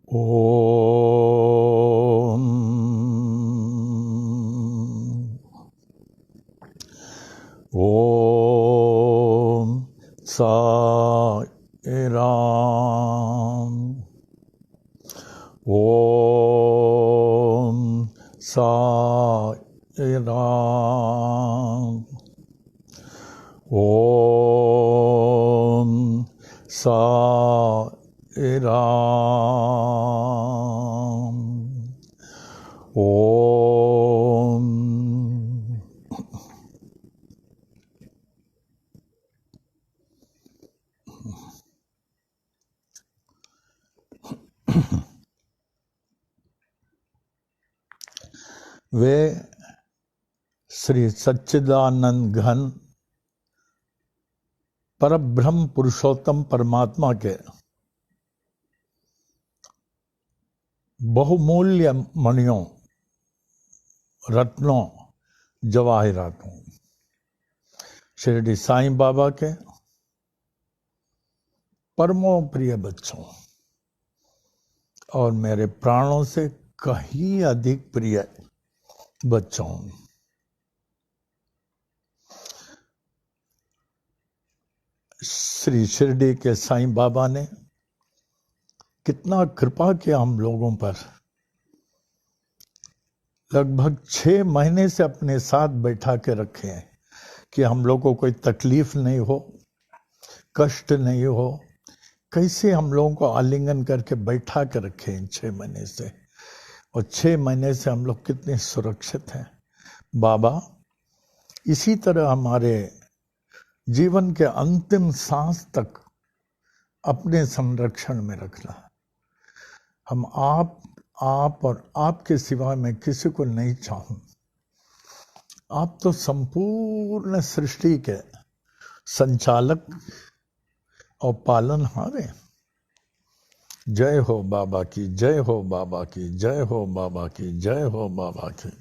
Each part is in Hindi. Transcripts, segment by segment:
ओम ओम साई राम। ओम साई राम। ओम साई राम। ओम वे श्री सच्चिदानंद घन परब्रह्म पुरुषोत्तम परमात्मा के बहुमूल्य मणियों, रत्नों, जवाहिरातों, शिरडी साईं बाबा के परमो प्रिय बच्चों और मेरे प्राणों से कहीं अधिक प्रिय बच्चों, श्री शिरडी के साईं बाबा ने कितना कृपा किया हम लोगों पर। लगभग 6 महीने से अपने साथ बैठा के रखे हैं कि हम लोग को कोई तकलीफ नहीं हो, कष्ट नहीं हो। कैसे हम लोगों को आलिंगन करके बैठा के रखे हैं 6 महीने से, और 6 महीने से हम लोग कितने सुरक्षित हैं। बाबा इसी तरह हमारे जीवन के अंतिम सांस तक अपने संरक्षण में रखना। हम आप और आपके सिवा मैं किसी को नहीं चाहूं। आप तो संपूर्ण सृष्टि के संचालक और पालनहार हैं। जय हो बाबा की, जय हो बाबा की, जय हो बाबा की, जय हो बाबा की।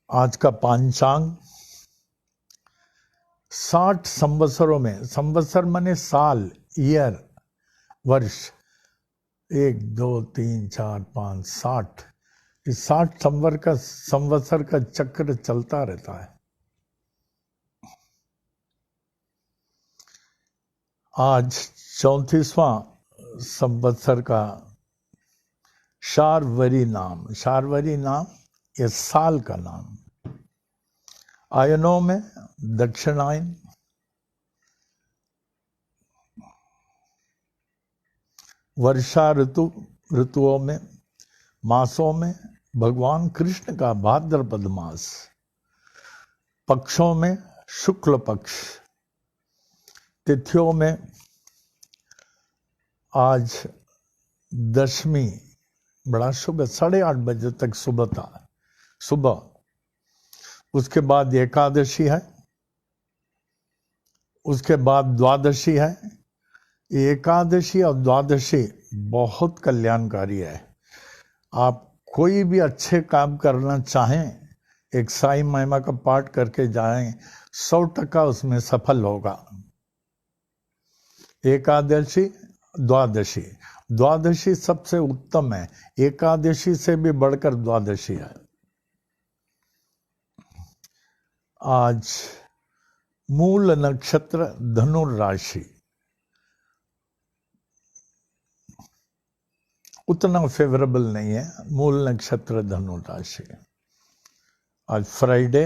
आज का पांचांग 60 संवत्सरों में, संवत्सर माने साल, ईयर, वर्ष, 1 2 3 4 5 60, इस 60 संवत्सर का चक्र चलता रहता है। आज 34वां संवत्सर का शार्वरी नाम ये साल का नाम। आयनों में दक्षिणायन, वर्षा ऋतुओं में, मासों में भगवान कृष्ण का भाद्रपद मास, पक्षों में शुक्ल पक्ष, तिथियों में आज दशमी, बड़ा शुभ, 8:30 बजे तक सुबह। उसके बाद एकादशी है, उसके बाद द्वादशी है। एकादशी और द्वादशी बहुत कल्याणकारी है। आप कोई भी अच्छे काम करना चाहें, एक साईं महिमा का पाठ करके जाएं, 100% उसमें सफल होगा। एकादशी, द्वादशी सबसे उत्तम है। एकादशी से भी बढ़कर द्वादशी है। आज मूल नक्षत्र धनुर्राशि, उतना फेवरेबल नहीं है। मूल नक्षत्र धनुर्राशि। आज फ्राइडे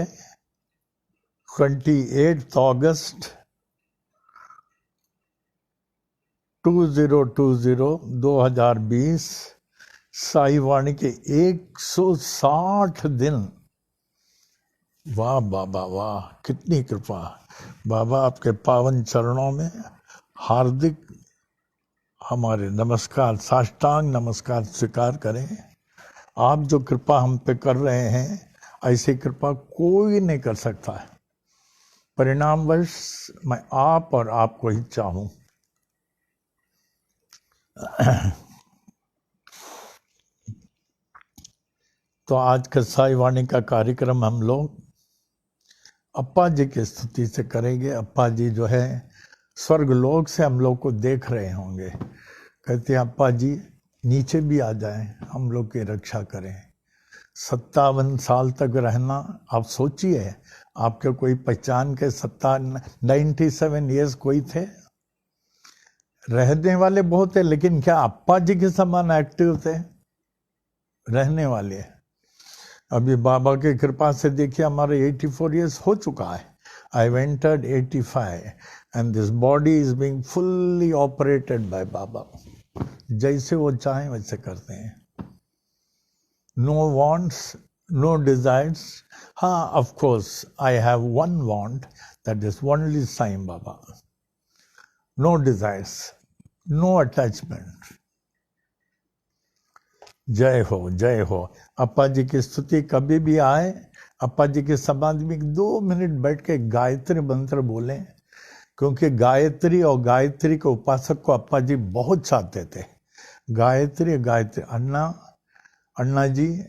28 अगस्त 2020 साई वाणी के 160 दिन। वाह बाबा वाह, कितनी कृपा। बाबा आपके पावन चरणों में हार्दिक हमारे नमस्कार, साष्टांग नमस्कार स्वीकार करें। आप जो कृपा हम पे कर रहे हैं, ऐसी कृपा कोई नहीं कर सकता है। परिणामवश मैं आप और आपको ही चाहूं। तो आज का साई वाणी का कार्यक्रम हम लोग अप्पा जी की स्तुति से करेंगे। अप्पा जी जो है स्वर्गलोक से हम लोग को देख रहे होंगे, कहते हैं अप्पा जी नीचे भी आ जाएं, हम लोग की रक्षा करें। 57 साल तक रहना, आप सोचिए, आपके कोई पहचान के 97 ईयर्स कोई थे? रहने वाले बहुत है, लेकिन क्या अप्पा जी के समान एक्टिव थे? रहने वाले। अभी बाबा की कृपा से देखिए हमारे 84 ईयर्स हो चुका है। I entered 85 and this body is being fully operated by Baba. जैसे वो चाहें वैसे करते हैं। No wants, no desires. हाँ, of course I have one want, that is only Sai Baba. No desires, no attachment. जय हो, जय हो। अप्पा जी की स्तुति कभी भी आए, अप्पा जी की समाधि में 2 मिनट बैठ के गायत्री मंत्र बोलें, क्योंकि गायत्री और गायत्री के उपासक को अप्पा जी बहुत चाहते थे। गायत्री गायत्री। अन्ना जी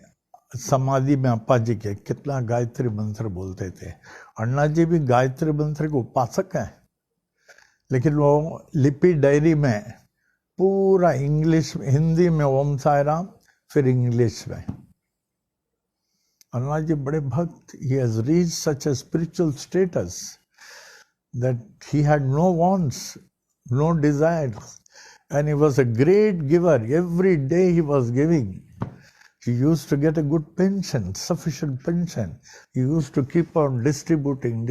समाधि में अप्पा जी के कितना गायत्री मंत्र बोलते थे। अन्ना जी भी गायत्री मंत्र के उपासक हैं, लेकिन वो लिपि डायरी में पूरा इंग्लिश, हिंदी में ओम साई राम, फिर इंग्लिश में। अन्ना जी बड़े भक्त। he has reached such a spiritual status that he had no wants, no desires, and he was a great giver. Every day he was giving. He used to get a good pension, sufficient pension. He used to keep on distributing.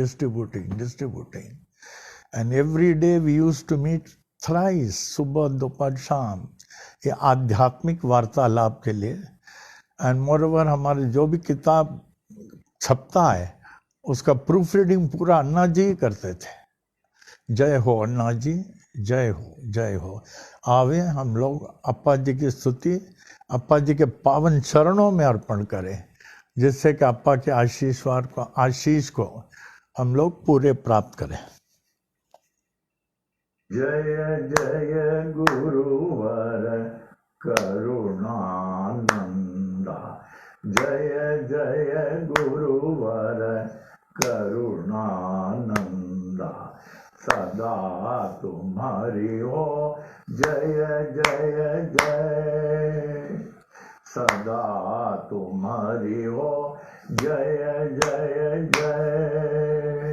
And every day we used to meet thrice, सुबह दोपहर शाम, ये आध्यात्मिक वार्तालाप के लिए। एंड मोरओवर हमारे जो भी किताब छपता है उसका प्रूफ रीडिंग पूरा अन्ना जी ही करते थे। जय हो अन्ना जी, जय हो, जय हो। आवे हम लोग अप्पा जी की स्तुति अप्पा जी के पावन चरणों में अर्पण करें, जिससे कि अप्पा के आशीष को हम लोग पूरे प्राप्त करें। जय जय गुरुवर करुणानंदा, जय जय गुरुवर करुणानंदा, सदा तुम्हारी हो जय जय जय, सदा तुम्हारी हो जय जय जय,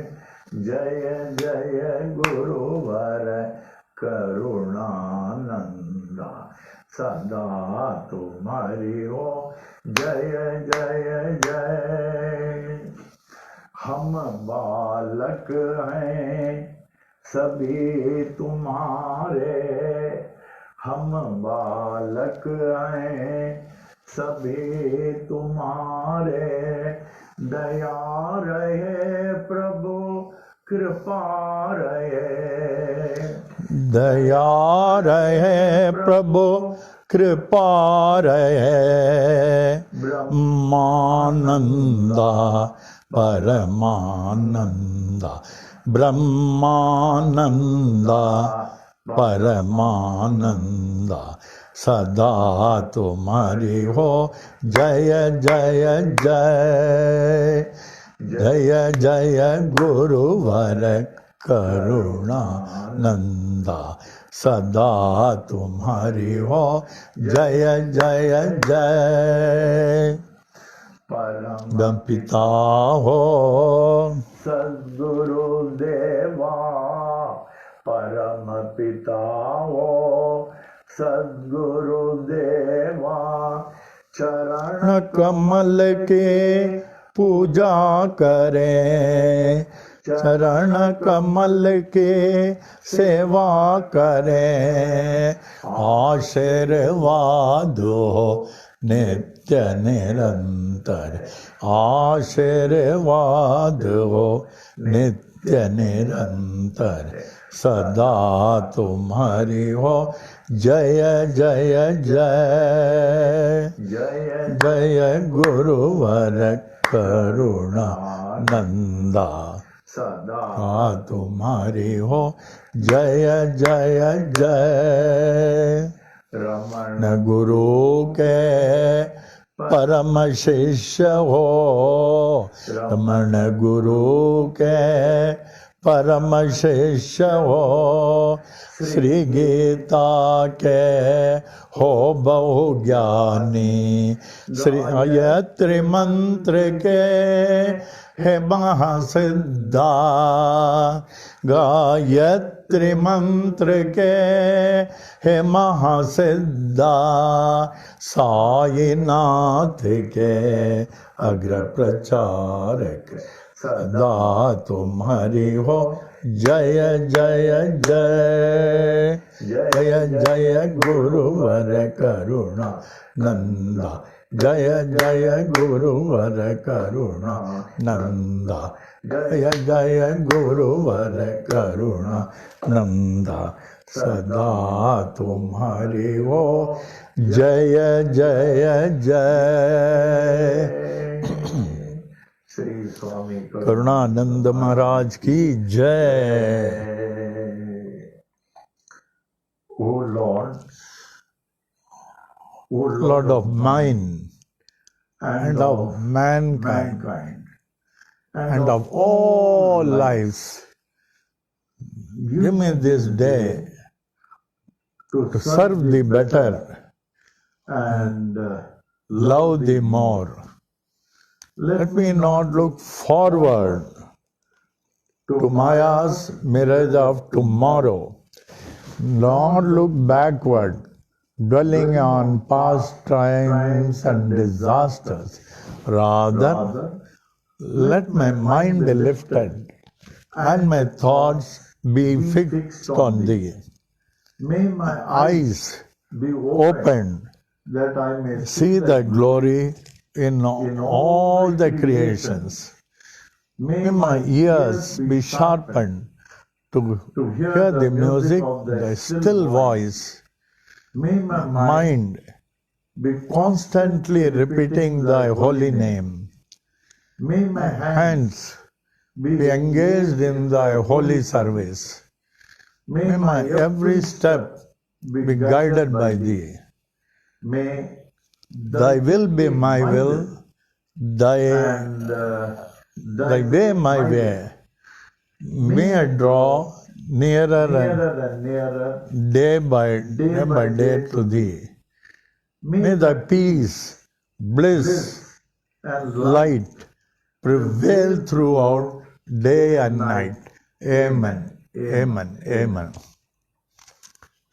जय जय गुरुवर करुणानंदा, सदा तुम्हारी हो जय जय जय। हम बालक हैं सभी तुम्हारे, हम बालक हैं सभी तुम्हारे, दया रहे प्रभु कृपा रहे, दया रहे प्रभु कृपा रहे, ब्रह्मानंदा परमानंदा, ब्रह्मानंदा परमानंदा, सदा तुम्हारी हो जय जय जय, जय जय गुरुवर करुणानंदा, सदा तुम्हारी हो जय जय जय। परम पिता हो सद्गुरु देवा, परम पिता हो सद्गुरु देवा, चरण कमल के पूजा करें, चरण कमल के सेवा करें, आशीर्वाद हो नित्य निरंतर, आशीर्वाद हो नित्य निरंतर, सदा तुम्हारी हो जय जय जय, जय जय गुरुवर करुणानंदा, सदा तुम्हारी हो जय जय जय। रमण गुरु के परम शिष्य हो, रमण गुरु के परम शिष्य हो, श्री गीता के हो बहु ज्ञानी, श्री गायत्री मंत्र के हे महासिद्धा, गायत्री मंत्र के हे महासिद्धा, साईनाथ के अग्र प्रचारक, सदा तुम्हारी हो जय जय जय। जय जय गुरुवर करुणा नंदा, जय जय गुरुवर करुणा नंदा, जय जय गुरुवर करुणा नंदा, सदा तुम्हारी हो जय जय जय। श्री स्वामी करुणानंद महाराज की जय। O Lord, O Lord of mine and of mankind and of all lives, give me this day to serve thee better and love thee more. Let me not look forward to Maya's mirage of tomorrow, nor look backward, dwelling on past triumphs and disasters. Rather, let my mind be lifted and my thoughts be fixed on thee. may my Eyes be opened, that I may see thy glory in all the creations. May my ears be sharpened to hear the music of thy still voice. May my Mind be constantly repeating thy holy name. may my Hands be engaged in thy holy service. May my every step be guided by thee. may Thy will be my will, thy way my way. May I draw nearer nearer and nearer and day by day to thee. May thy peace, bliss, and light prevail throughout day and night. Amen. Amen. Amen.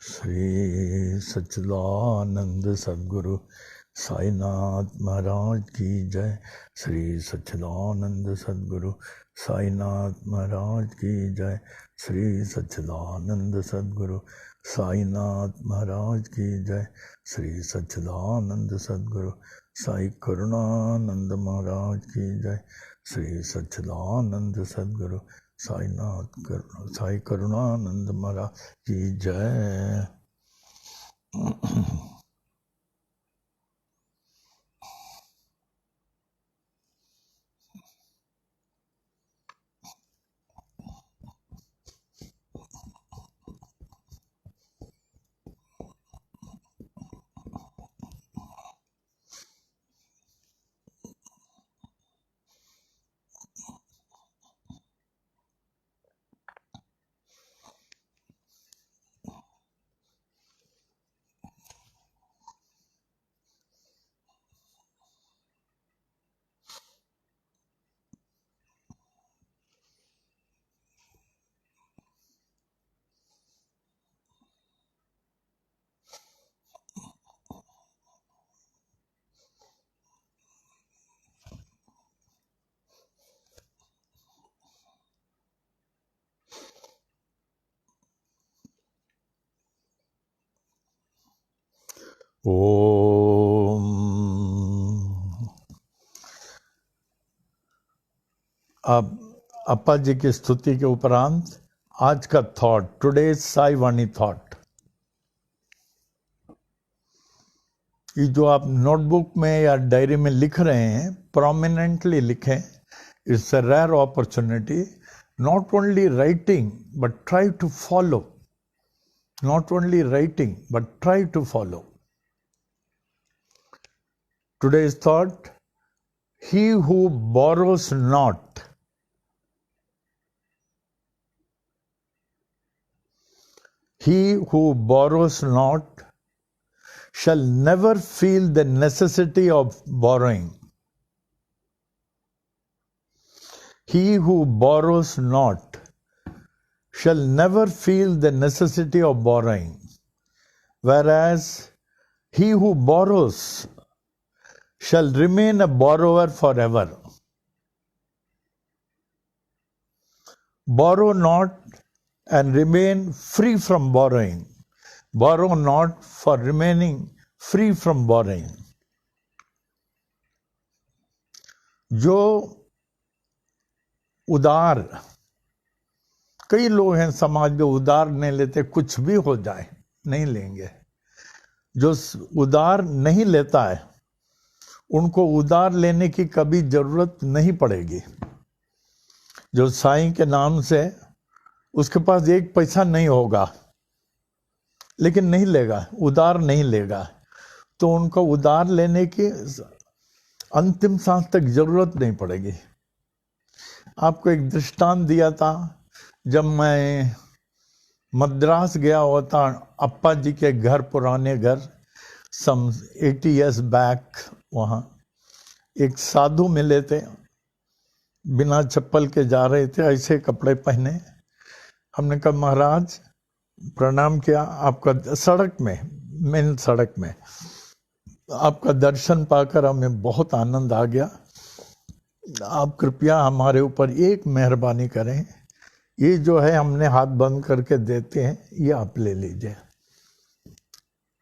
Shri सच्चिदानंद सद्गुरु साईनाथ महाराज की जय। श्री सच्चिदानंद सद्गुरु साईनाथ महाराज की जय। श्री सच्चिदानंद सद्गुरु साईनाथ महाराज की जय। श्री सच्चिदानंद सद्गुरु साई करुणानंद महाराज की जय। श्री सच्चिदानंद सद्गुरु साई करुणानंद महाराज की जय। ओम। अब अप्पा जी की स्तुति के उपरांत आज का थॉट, टुडेज साई वाणी थॉट। ये जो आप नोटबुक में या डायरी में लिख रहे हैं, प्रोमिनेंटली लिखें। It's a rare opportunity. Not only writing but try to follow. Not only writing, but try to follow. Today's thought: he who borrows not He who borrows not shall never feel the necessity of borrowing. He who borrows not shall never feel the necessity of borrowing, whereas he who borrows shall remain a borrower forever. Borrow not and remain free from borrowing. Borrow not for remaining free from borrowing. जो उदार, कई लोग हैं समाज में उधार नहीं लेते, कुछ भी हो जाए नहीं लेंगे। जो उधार नहीं लेता है उनको उधार लेने की कभी जरूरत नहीं पड़ेगी। जो साईं के नाम से उसके पास एक पैसा नहीं होगा लेकिन नहीं लेगा, उधार नहीं लेगा, तो उनको उधार लेने की अंतिम सांस तक जरूरत नहीं पड़ेगी। आपको एक दृष्टांत दिया था, जब मैं मद्रास गया हुआ था अप्पा जी के घर, पुराने घर, सम 80 years बैक, वहाँ एक साधु मिले थे, बिना चप्पल के जा रहे थे, ऐसे कपड़े पहने। हमने कहा महाराज, प्रणाम किया, आपका सड़क में, मेन सड़क में आपका दर्शन पाकर हमें बहुत आनंद आ गया। आप कृपया हमारे ऊपर एक मेहरबानी करें, ये जो है हमने हाथ बंद करके देते हैं, ये आप ले लीजिए,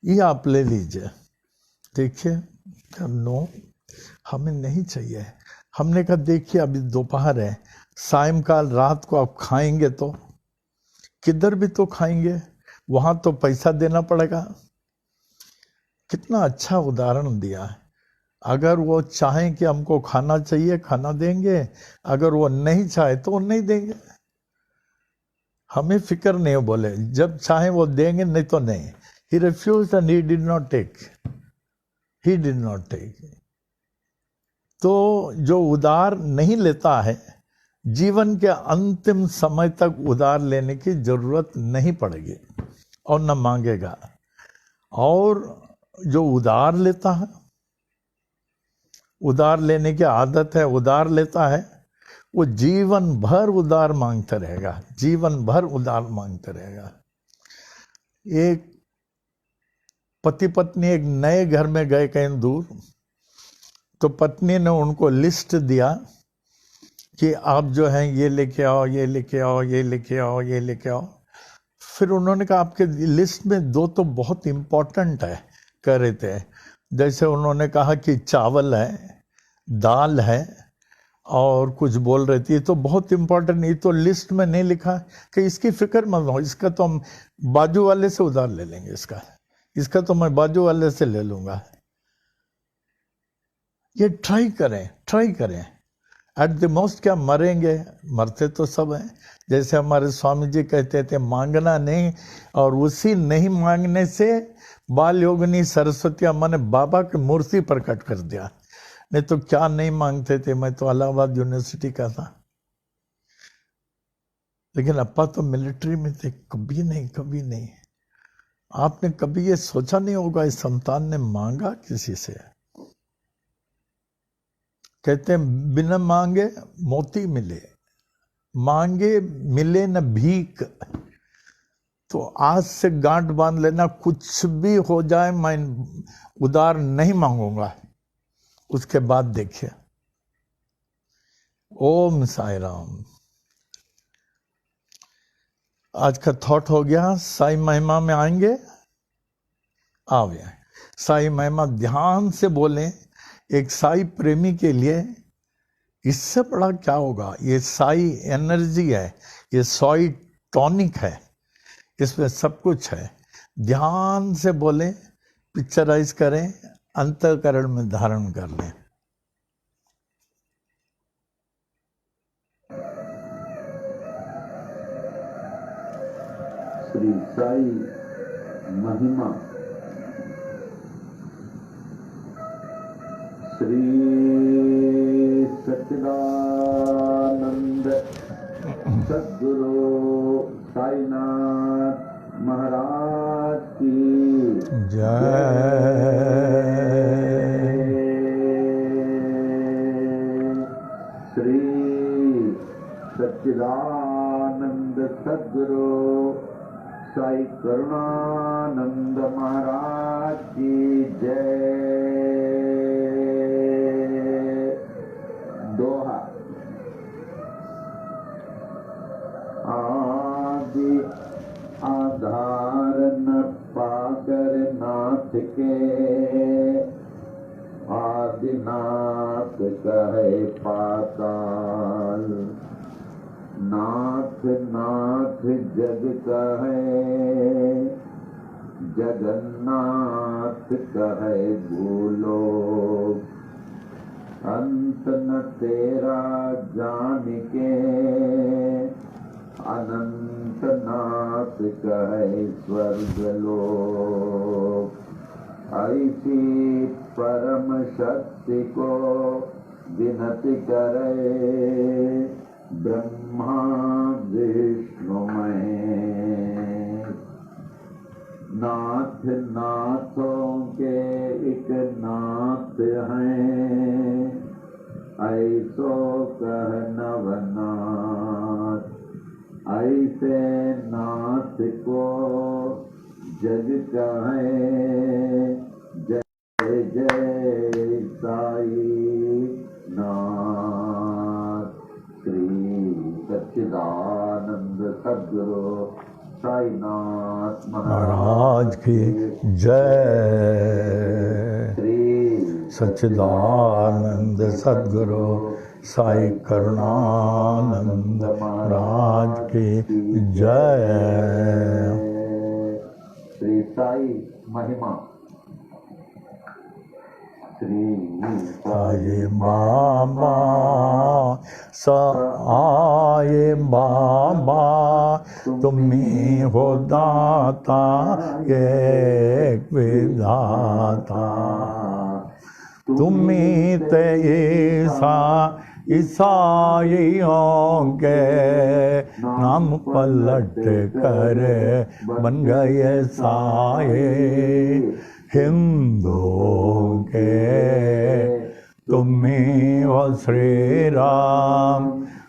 ये आप ले लीजिए। देखिए, नो, हमें नहीं चाहिए। हमने कहा देखिए अभी दोपहर है, सायंकाल रात को आप खाएंगे तो किधर भी तो खाएंगे, वहां तो पैसा देना पड़ेगा। कितना अच्छा उदाहरण दिया है। अगर वो चाहें कि हमको खाना चाहिए, खाना देंगे, अगर वो नहीं चाहे तो वो नहीं देंगे, हमें फिक्र नहीं हो, बोले जब चाहे वो देंगे, नहीं तो नहीं। He refused and he did not take. He did not take. तो जो उधार नहीं लेता है, जीवन के अंतिम समय तक उधार लेने की जरूरत नहीं पड़ेगी और न मांगेगा। और जो उधार लेता है, उधार लेने की आदत है, उधार लेता है, वो जीवन भर उधार मांगता रहेगा, जीवन भर उधार मांगता रहेगा। एक पति पत्नी एक नए घर में गए कहीं दूर, तो पत्नी ने उनको लिस्ट दिया कि आप जो हैं ये लेके आओ, ये लेके आओ, ये लेके आओ, ये लेके आओ। फिर उन्होंने कहा आपके लिस्ट में दो तो बहुत इम्पोर्टेंट है, कह रहे थे। जैसे उन्होंने कहा कि चावल है, दाल है, और कुछ बोल रही थी, तो बहुत इम्पोर्टेंट, ये तो लिस्ट में नहीं लिखा कि इसकी फिक्र मत हो, इसका तो हम बाजू वाले से उधार ले लेंगे, इसका तो मैं बाजू वाले से ले लूंगा। ये ट्राई करें। एट द मोस्ट क्या मरेंगे, मरते तो सब हैं। जैसे हमारे स्वामी जी कहते थे, मांगना नहीं, और उसी नहीं मांगने से बाल योगिनी सरस्वती अम्मा ने बाबा की मूर्ति प्रकट कर दिया। नहीं तो क्या नहीं मांगते थे, मैं तो इलाहाबाद यूनिवर्सिटी का था, लेकिन अप्पा तो मिलिट्री में थे। कभी नहीं। आपने कभी ये सोचा नहीं होगा इस संतान ने मांगा किसी से? कहते हैं बिना मांगे मोती मिले, मांगे मिले न भीख। तो आज से गांठ बांध लेना, कुछ भी हो जाए मैं उधार नहीं मांगूंगा। उसके बाद देखिए, ओम साई राम। आज का थॉट हो गया, साई महिमा में आएंगे, आ गया। साई महिमा ध्यान से बोलें। एक साई प्रेमी के लिए इससे बड़ा क्या होगा? ये साई एनर्जी है, ये साई टॉनिक है, इसमें सब कुछ है। ध्यान से बोलें, पिक्चराइज करें, अंतःकरण में धारण कर लें। श्री साई महिमा। श्री सच्चिदानंद सद्गुरु साईनाथ महाराज की जय। श्री सच्चिदानंद सद्गुरु साई करुणानंद महाराज की जय। दोहा। आदि आधार न पाकर नाथ के, आदिनाथ कहे पाताल। नाथ नाथ जग कहे, जगन्नाथ कहे भूलोक। अंत न तेरा जान के, अनंत नाथ कहे स्वर्गलोक। ऐसी परम शक्ति को विनती करे, ब्रह्मा विष्णु महेश। नाथ नाथों के एक नाथ हैं, ऐसो कह नवनाथ। ऐसे नाथ को जग कहे, जय जय साई नाथ। श्री सच्चिदानंद सद्गुरु साईनाथ महाराज की जय। श्री सच्चिदानंद सद्गुरु साई करुणानंद महाराज की जय। श्री साई महिमा। श्री साई बाबा साई बाबा, तुम्ही हो दाता एक विधाता। तुम्ही ते ईसाइयों के नाम पलट कर बन गए साए हिंदुओं के। तुम्ही हो श्री राम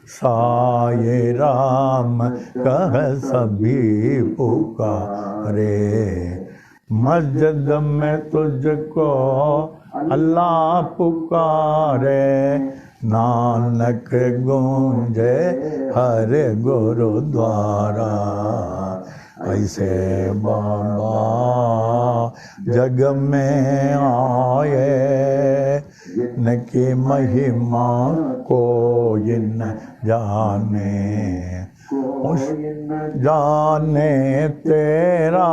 साये राम कह सभी पुकारे। मस्जिद में तुझको अल्लाह पुकारे, नानक गूंजे हर गुरुद्वारा। ऐसे बाबा जग में आए, जिनकी महिमा कोई न जाने। जाने तेरा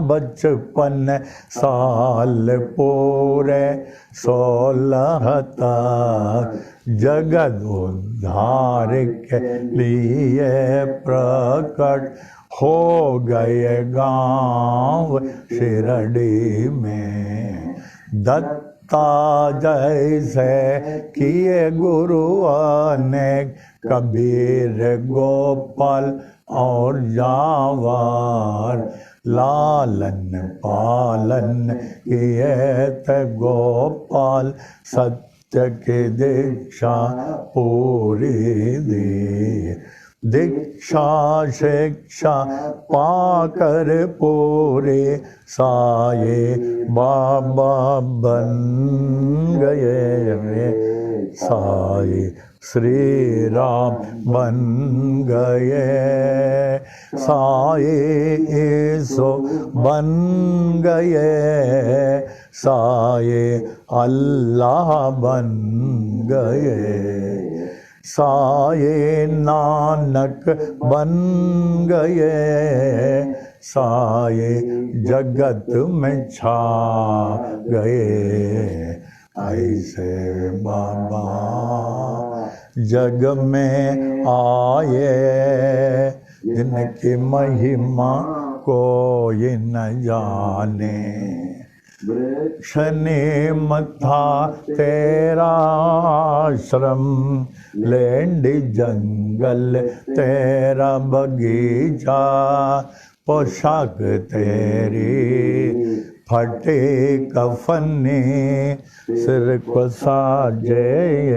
बचपन साल पूरे 16 तक, जगत उद्धार के लिए प्रकट हो गए गांव शिरडी में। दत्ता जैसे किए गुरु अनेक, कबीर गोपाल और जावार। लालन पालन किए थे गोपाल, सत्य की दीक्षा पूरी दी। दीक्षा शिक्षा पाकर पूरे साये बाबा बन गए। साये श्री राम बन गए, साये यीशु बन गए, साये अल्लाह बन गए। साये नानक बन गए, साये जगत में छा गए। ऐसे बाबा जग में आए, जिनकी महिमा कोई न जाने। शनि मथा तेरा आश्रम, लेंडी जंगल तेरा बगीचा। पोशाक तेरी फटे कफने, सिर को साजे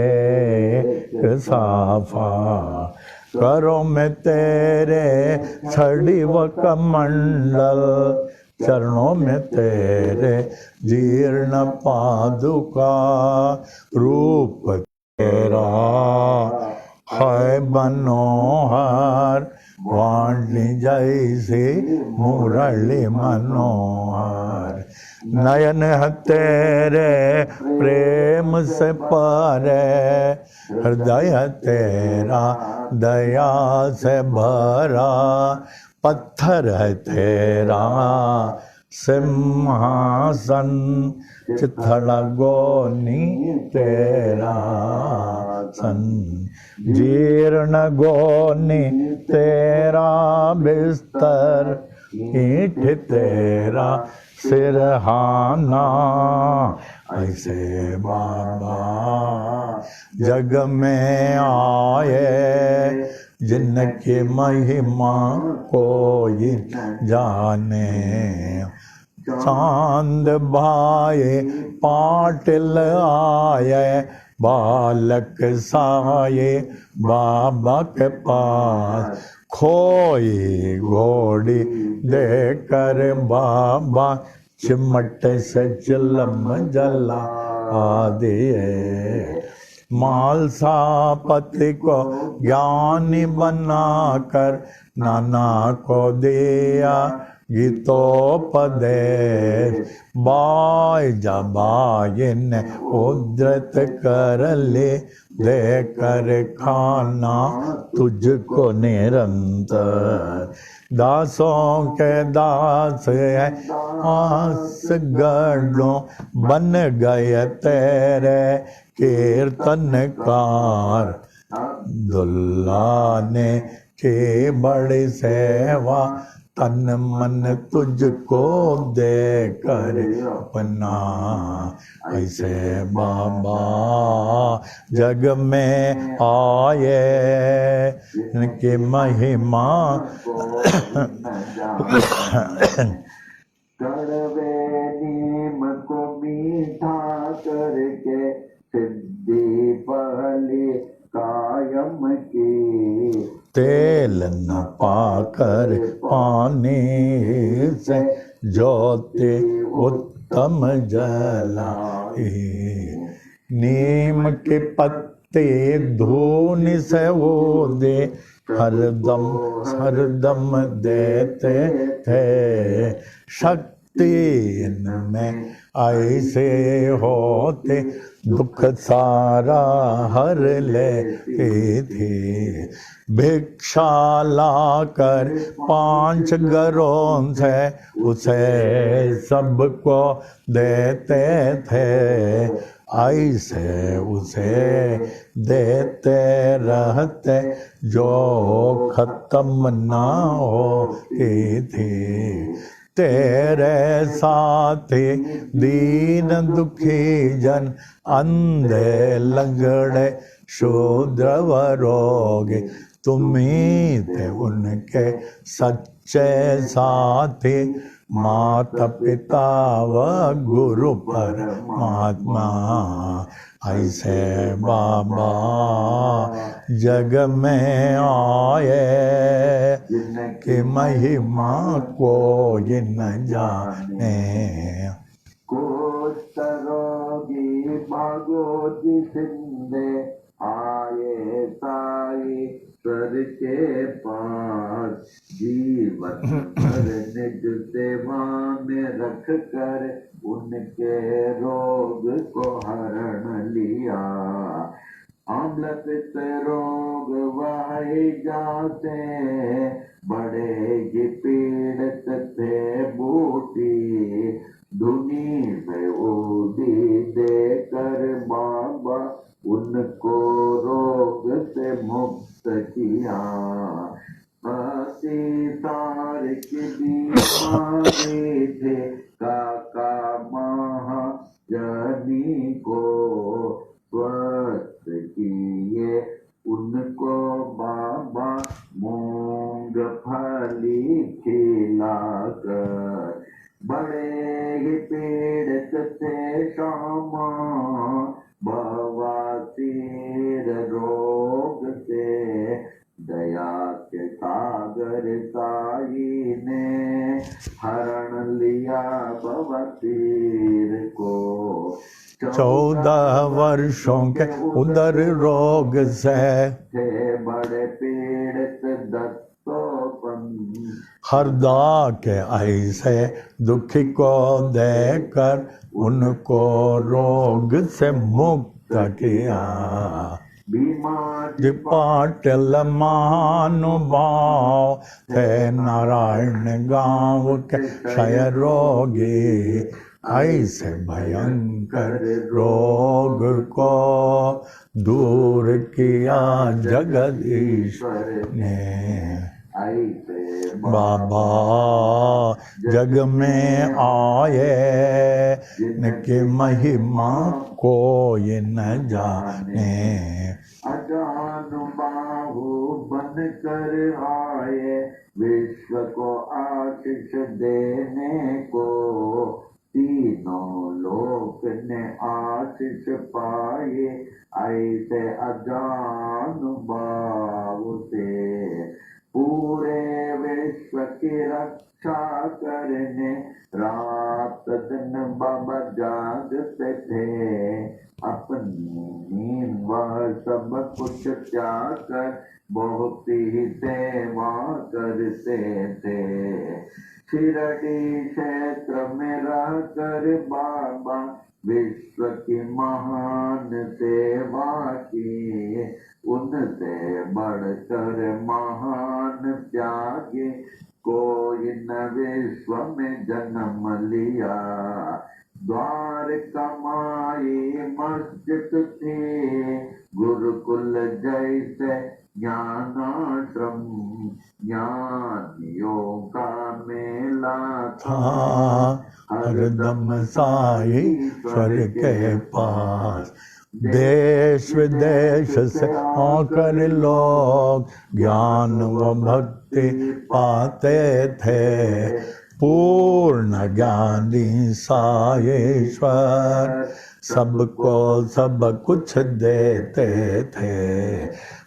एक साफा, करो में तेरे छड़ी व कमंडल, चरणों में तेरे जीर्ण पादुका, रूप तेरा है मनोहर, वाणी जैसे मुरली मनोहर, नयन है तेरे प्रेम से पारे, हृदय तेरा दया से भरा, पत्थर है तेरा सिंहासन, चिथड़ा गोनी तेरा सन, जीर्ण गोनी तेरा बिस्तर, ईंट तेरा सिरहाना, ऐसे बाबा जग में आए, जिनकी महिमा कोई जाने, चांद भाई पाटिल आए, बालक साये बाबा के पास, खोई घोड़ी देकर बाबा चिमट से चिलम जला दिए, मालसापति को ज्ञानी बनाकर, नाना को दिया गीतोपदेश, बाई जबाई ने उद्रत कर ले, देकर खाना तुझको निरंतर, दासों के दास है आस गढ़ों, बन गए तेरे कीर्तनकार, दुल्ला ने की बड़ी सेवा, तन मन तुझको दे कर अपना, ऐसे बाबा जग में आए, इनकी महिमा कड़वे नीम को मीठा करके, सिद्धि पहले कायम की, तेल न पाकर पानी से ज्योति उत्तम जलाई, नीम के पत्ते धूनि से वो दे, हरदम हरदम देते थे, शक्ति इनमें ऐसे होते, दुख सारा हर लेती थी, भिक्षा लाकर 5 घरों से उसे सबको देते थे, ऐसे उसे देते रहते जो खत्म ना होती थी, तेरे साथी दीन दुखी जन, अंधे लंगड़े शूद्र व रोगी, तुम्ही थे उनके सच्चे साथी, माता पिता व गुरु परमात्मा, ऐसे बाबा जग में आए, जिनकी महिमा कोई न जाने, कुष्ठ रोगी भागोती सिंधे, आए साई सर के पास, जीवन भर निज सेवा में रख कर, उनके रोग को हरण लिया, आम्ल पित्त रोग वह जाते, बड़े ही पीड़ित थे बूटी, धुनी में ओदी देकर बाबा उनको रोग से मुक्त किया, तार की बीमारी थे काका महाजनी को, स्वस्थ किए उनको बाबा मूंगफली खिला आकर। बड़े ही पीड़ित थे श्यामा बवासीर रोग से, दया के सागर साई ने हरण लिया बवासीर को। 14 वर्षों के उदर रोग से थे बड़े पीड़ित दत्तोपन। हरदा के ऐसे दुखी को देकर उनको रोग से मुक्त किया। बीमार पाटिल महानुभाव थे नारायण गांव के क्षय रोगी। ऐसे भयंकर रोग को दूर किया जगदीश्वर ने। ऐसे बाबा जग में आए, इनकी महिमा कोई न जाने। अजानुबाहु बन कर आए, विश्व को आशीष देने को। तीनों लोक ने आशीष पाए, ऐसे अजानुबाहु से। पूरे विश्व की रक्षा करने रात दिन बाबा जागते थे। अपनी नींद वह सब कुछ त्याग कर बहुत ही सेवा करते थे। शिरडी क्षेत्र में रह कर बाबा विश्व की महान सेवा की। उनसे बढ़कर महान त्यागी कोई न विश्व में जन्म लिया। द्वारका माई मस्जिद थी, गुरुकुल जैसे ज्ञानाश्रम। ज्ञानियों का मेला था हरदम साईश्वर के पास। देश विदेश से आकर लोग ज्ञान व भक्ति पाते थे। पूर्ण ज्ञानी साईश्वर सबको सब कुछ देते थे।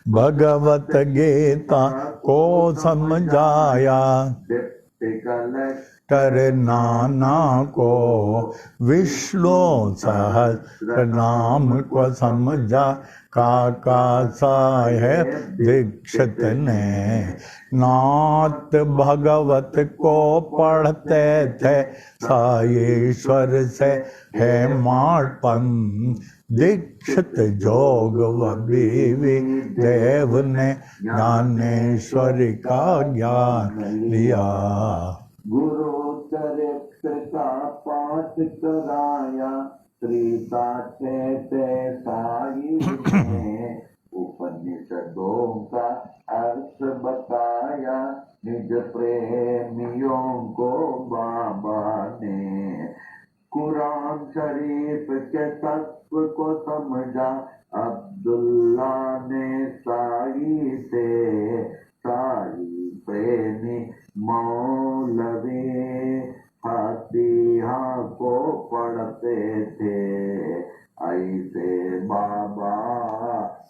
भगवत गीता को समझाया कर नाना को। विष्णु सहस्र नाम को समझा काका साहेब दीक्षित ने। नाथ भगवत को पढ़ते थे साईश्वर से है मार्पण। दीक्षित जोग व बीवी देव ने ज्ञानेश्वरी का ज्ञान लिया। गुरु चरित्र का पाठ कराया, त्रिता थे साई ने। उपनिषदों का अर्थ बताया, निज प्रेमियों को बाबा ने। कुरान शरीफ के तत्व को समझा अब्दुल्ला ने साई से। साई प्रेमी मौलवी फतीहा को पढ़ते थे। ऐसे बाबा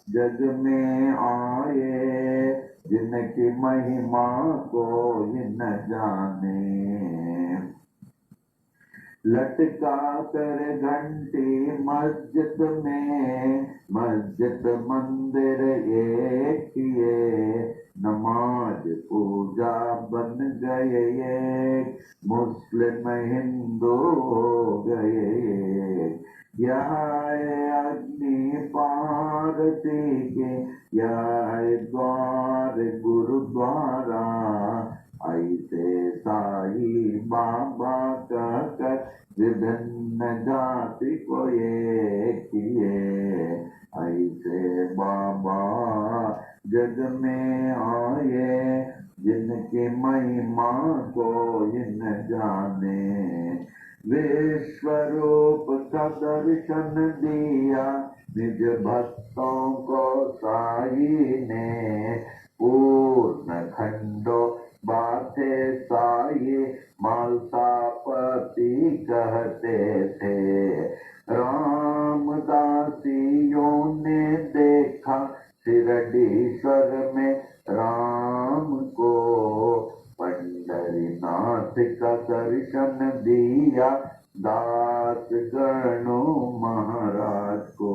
जग में आए, जिनकी महिमा कोई न जाने। लटका कर घंटी मस्जिद में, मस्जिद मंदिर एक किए। नमाज पूजा बन गए एक, मुस्लिम हिंदू हो गए। यह अग्नि पारती के, यह द्वार गुरुद्वारा। ऐसे साई बाबा कहकर विभिन्न जाति को एक किए। ऐसे बाबा जग में आए, जिनकी महिमा कोई न जाने। विश्वरूप का दर्शन दिया निज भक्तों को साई ने। पूर्ण खंडो बातें साई पंडरीश्वर में राम को, पंडरीनाथ का दर्शन दिया दास गणो महाराज को।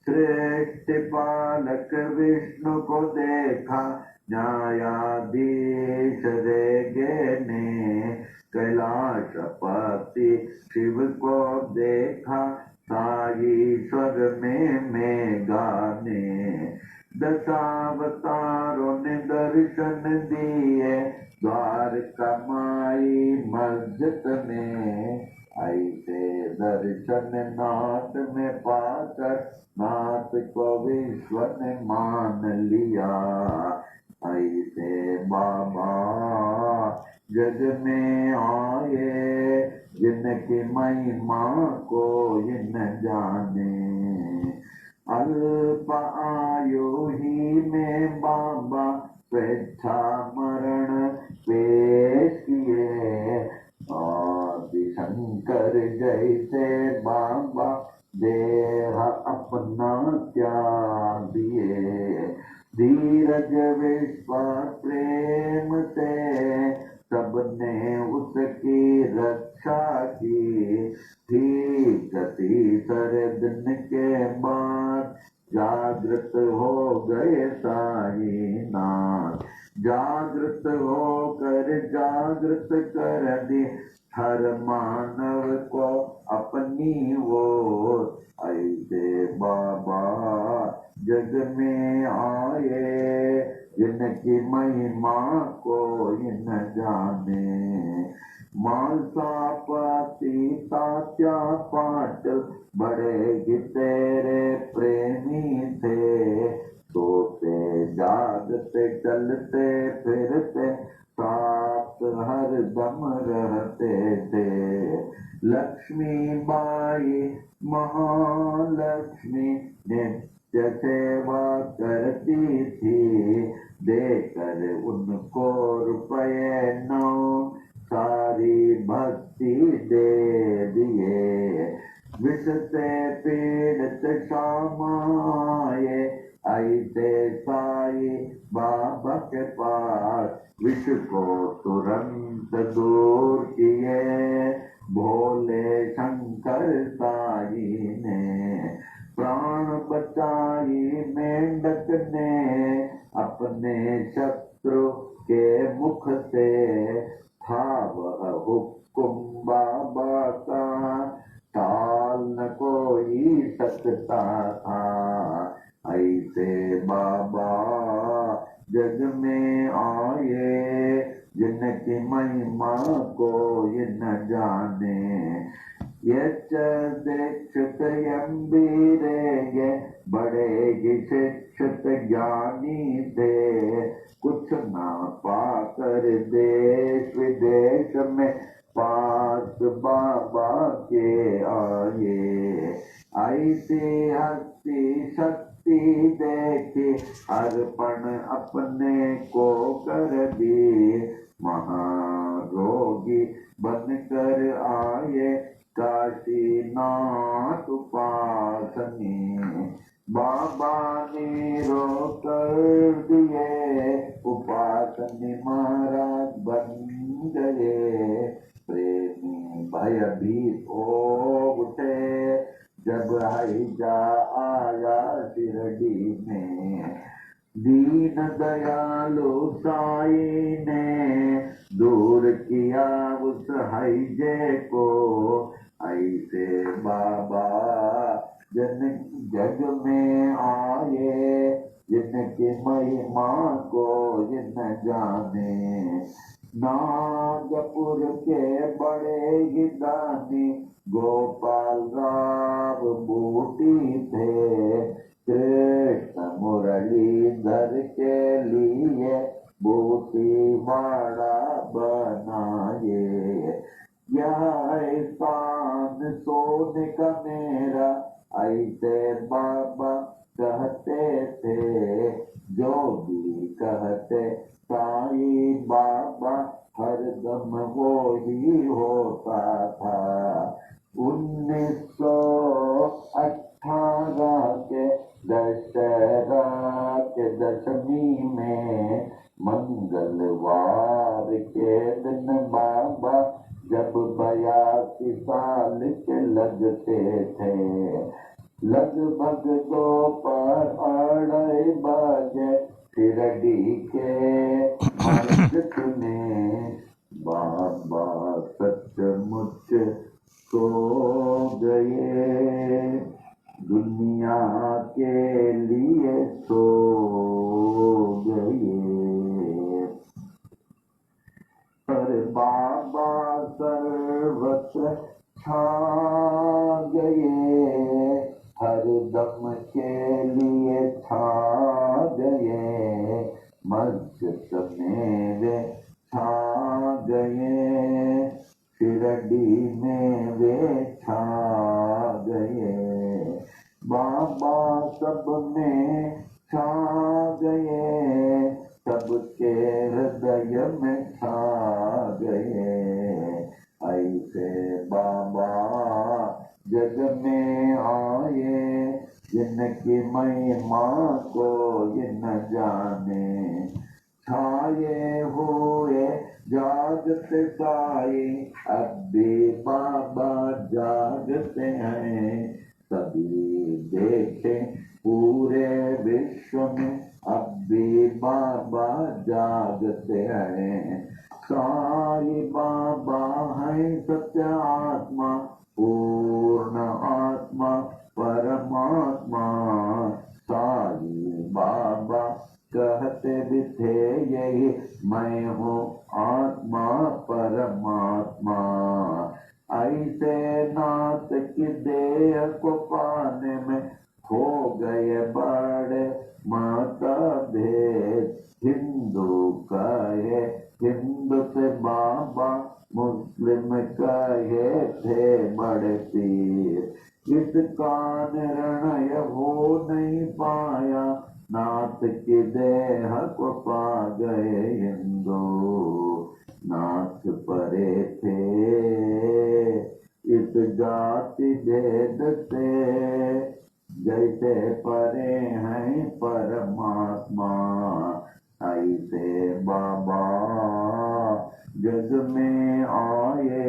श्रेष्ठ पालक विष्णु को देखा न्यायाधीश रेगे ने, कैलाशपति शिव को देखा साईश्वर में मेघा ने। दशावतारों ने दर्शन दिए द्वारका माई मस्जिद में, ऐसे दर्शन नाथ में पाकर नाथ को विश्व ने मान लिया। ऐसे बाबा जग में आए जिनकी महिमा कोई न जाने। अल्प आयु ही में बाबा स्वेच्छा मरण पेश किए, आदि शंकर जैसे बाबा देह अपना त्याग दिए। धीरज विश्वास प्रेम से सबने उसकी रक्षा की। ठीक तीसरे दिन के बाद जागृत हो गए साईनाथ। जागृत होकर जागृत कर दी हर मानव को अपनी ओर। ऐसे बाबा जग में आए जिनकी महिमा कोई न जाने। मालसापति तात्या पाटिल बड़े ही तेरे प्रेमी थे। सोते जागते चलते फिरते साथ हर दम रहते थे। लक्ष्मी बाई महालक्ष्मी नित्य सेवा करती थी। देकर उनको रुपये 9 सारी भक्ति दे दिए। विष से पीड़ित शामाए ऐसे साई बाबा के पास। विष को तुरंत दूर किए भोले शंकर साई ने। प्राण बचाई मेंढक ने अपने शत्रु के मुख से। था वह हुक्म बाबा का टाल न कोई सकता था। ऐसे बाबा जग में आए जिनकी महिमा कोई न जाने। यच दीक्षित यम्बीरेगे बड़े ही शिक्षित ज्ञानी थे। कुछ ना पाकर देश विदेश में पास बाबा के आए। ऐसी हस्ती शक्ति देखी अर्पण अपने को कर दी। महारोगी बनकर आए काशीनाथ उपासनी। बाबा ने रोक कर दिए उपासनी महाराज बन गए। प्रेमी भयभीत हो उठे जब हैजा आया शिरडी में। दीन दयालु साई ने दूर किया उस हैजे को। ऐसे बाबा जग में आए जिनकी महिमा को न जाने। नागपुर के बड़े ही दानी गोपाल राव बूटी थे। कृष्ण मुरलीधर के लिए बूटी वाड़ा बनाए। यह एहसान सोने का मेरा ऐसे बाबा कहते थे। जो भी कहते साई बाबा हरदम वो ही होता था। 1918 के दशहरा के दशमी में मंगलवार के दिन बाबा जब 82 साल के लगते थे, लगभग दोपहर 2:30 बजे शिरडी के मार्केट में बाबा सचमुच सो गए, दुनिया के लिए सो गए। पर बाबा सर्वत्र छा गए, हर दम के लिए छा गए, मस्जिद में वे छा गए, शिरडी में वे छा गए, बाबा सब में छा गए, सबके हृदय में छा गए। ऐसे बाबा जग में आए, जिनकी महिमा कोई न जाने, छाए हुए जागते साए, अब भी बाबा जागते हैं, सभी देखे पूरे विश्व में, अब भी बाबा जागते हैं। साई बाबा है सत्य आत्मा, पूर्ण आत्मा परमात्मा, साई बाबा कहते भी थे यही, मैं हूँ आत्मा परमात्मा। ऐसे नाथ की देह को पाने में हो गए बड़े मतभेद, हिंदू कहे हिंदू से बाबा, मुस्लिम कहे थे बड़े पीर, इसका निर्णय हो नहीं पाया, नाथ की देह को पा गए हिंदू, नाथ परे थे इस जाति भेद से, जैसे परे हैं परमात्मा, ऐसे बाबा जग में आए,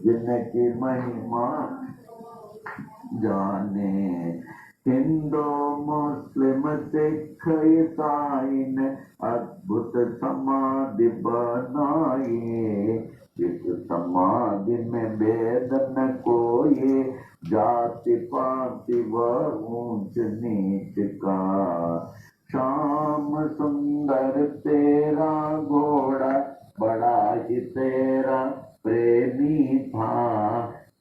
जिनकी महिमा जाने, हिंदू मुस्लिम सिख ईसाई ने अद्भुत समाधि बनाई, इस समाधि में भेद न कोई, जाति पाति व ऊंच नीच का, श्याम सुंदर तेरा घोड़ा बड़ा ही तेरा प्रेमी था,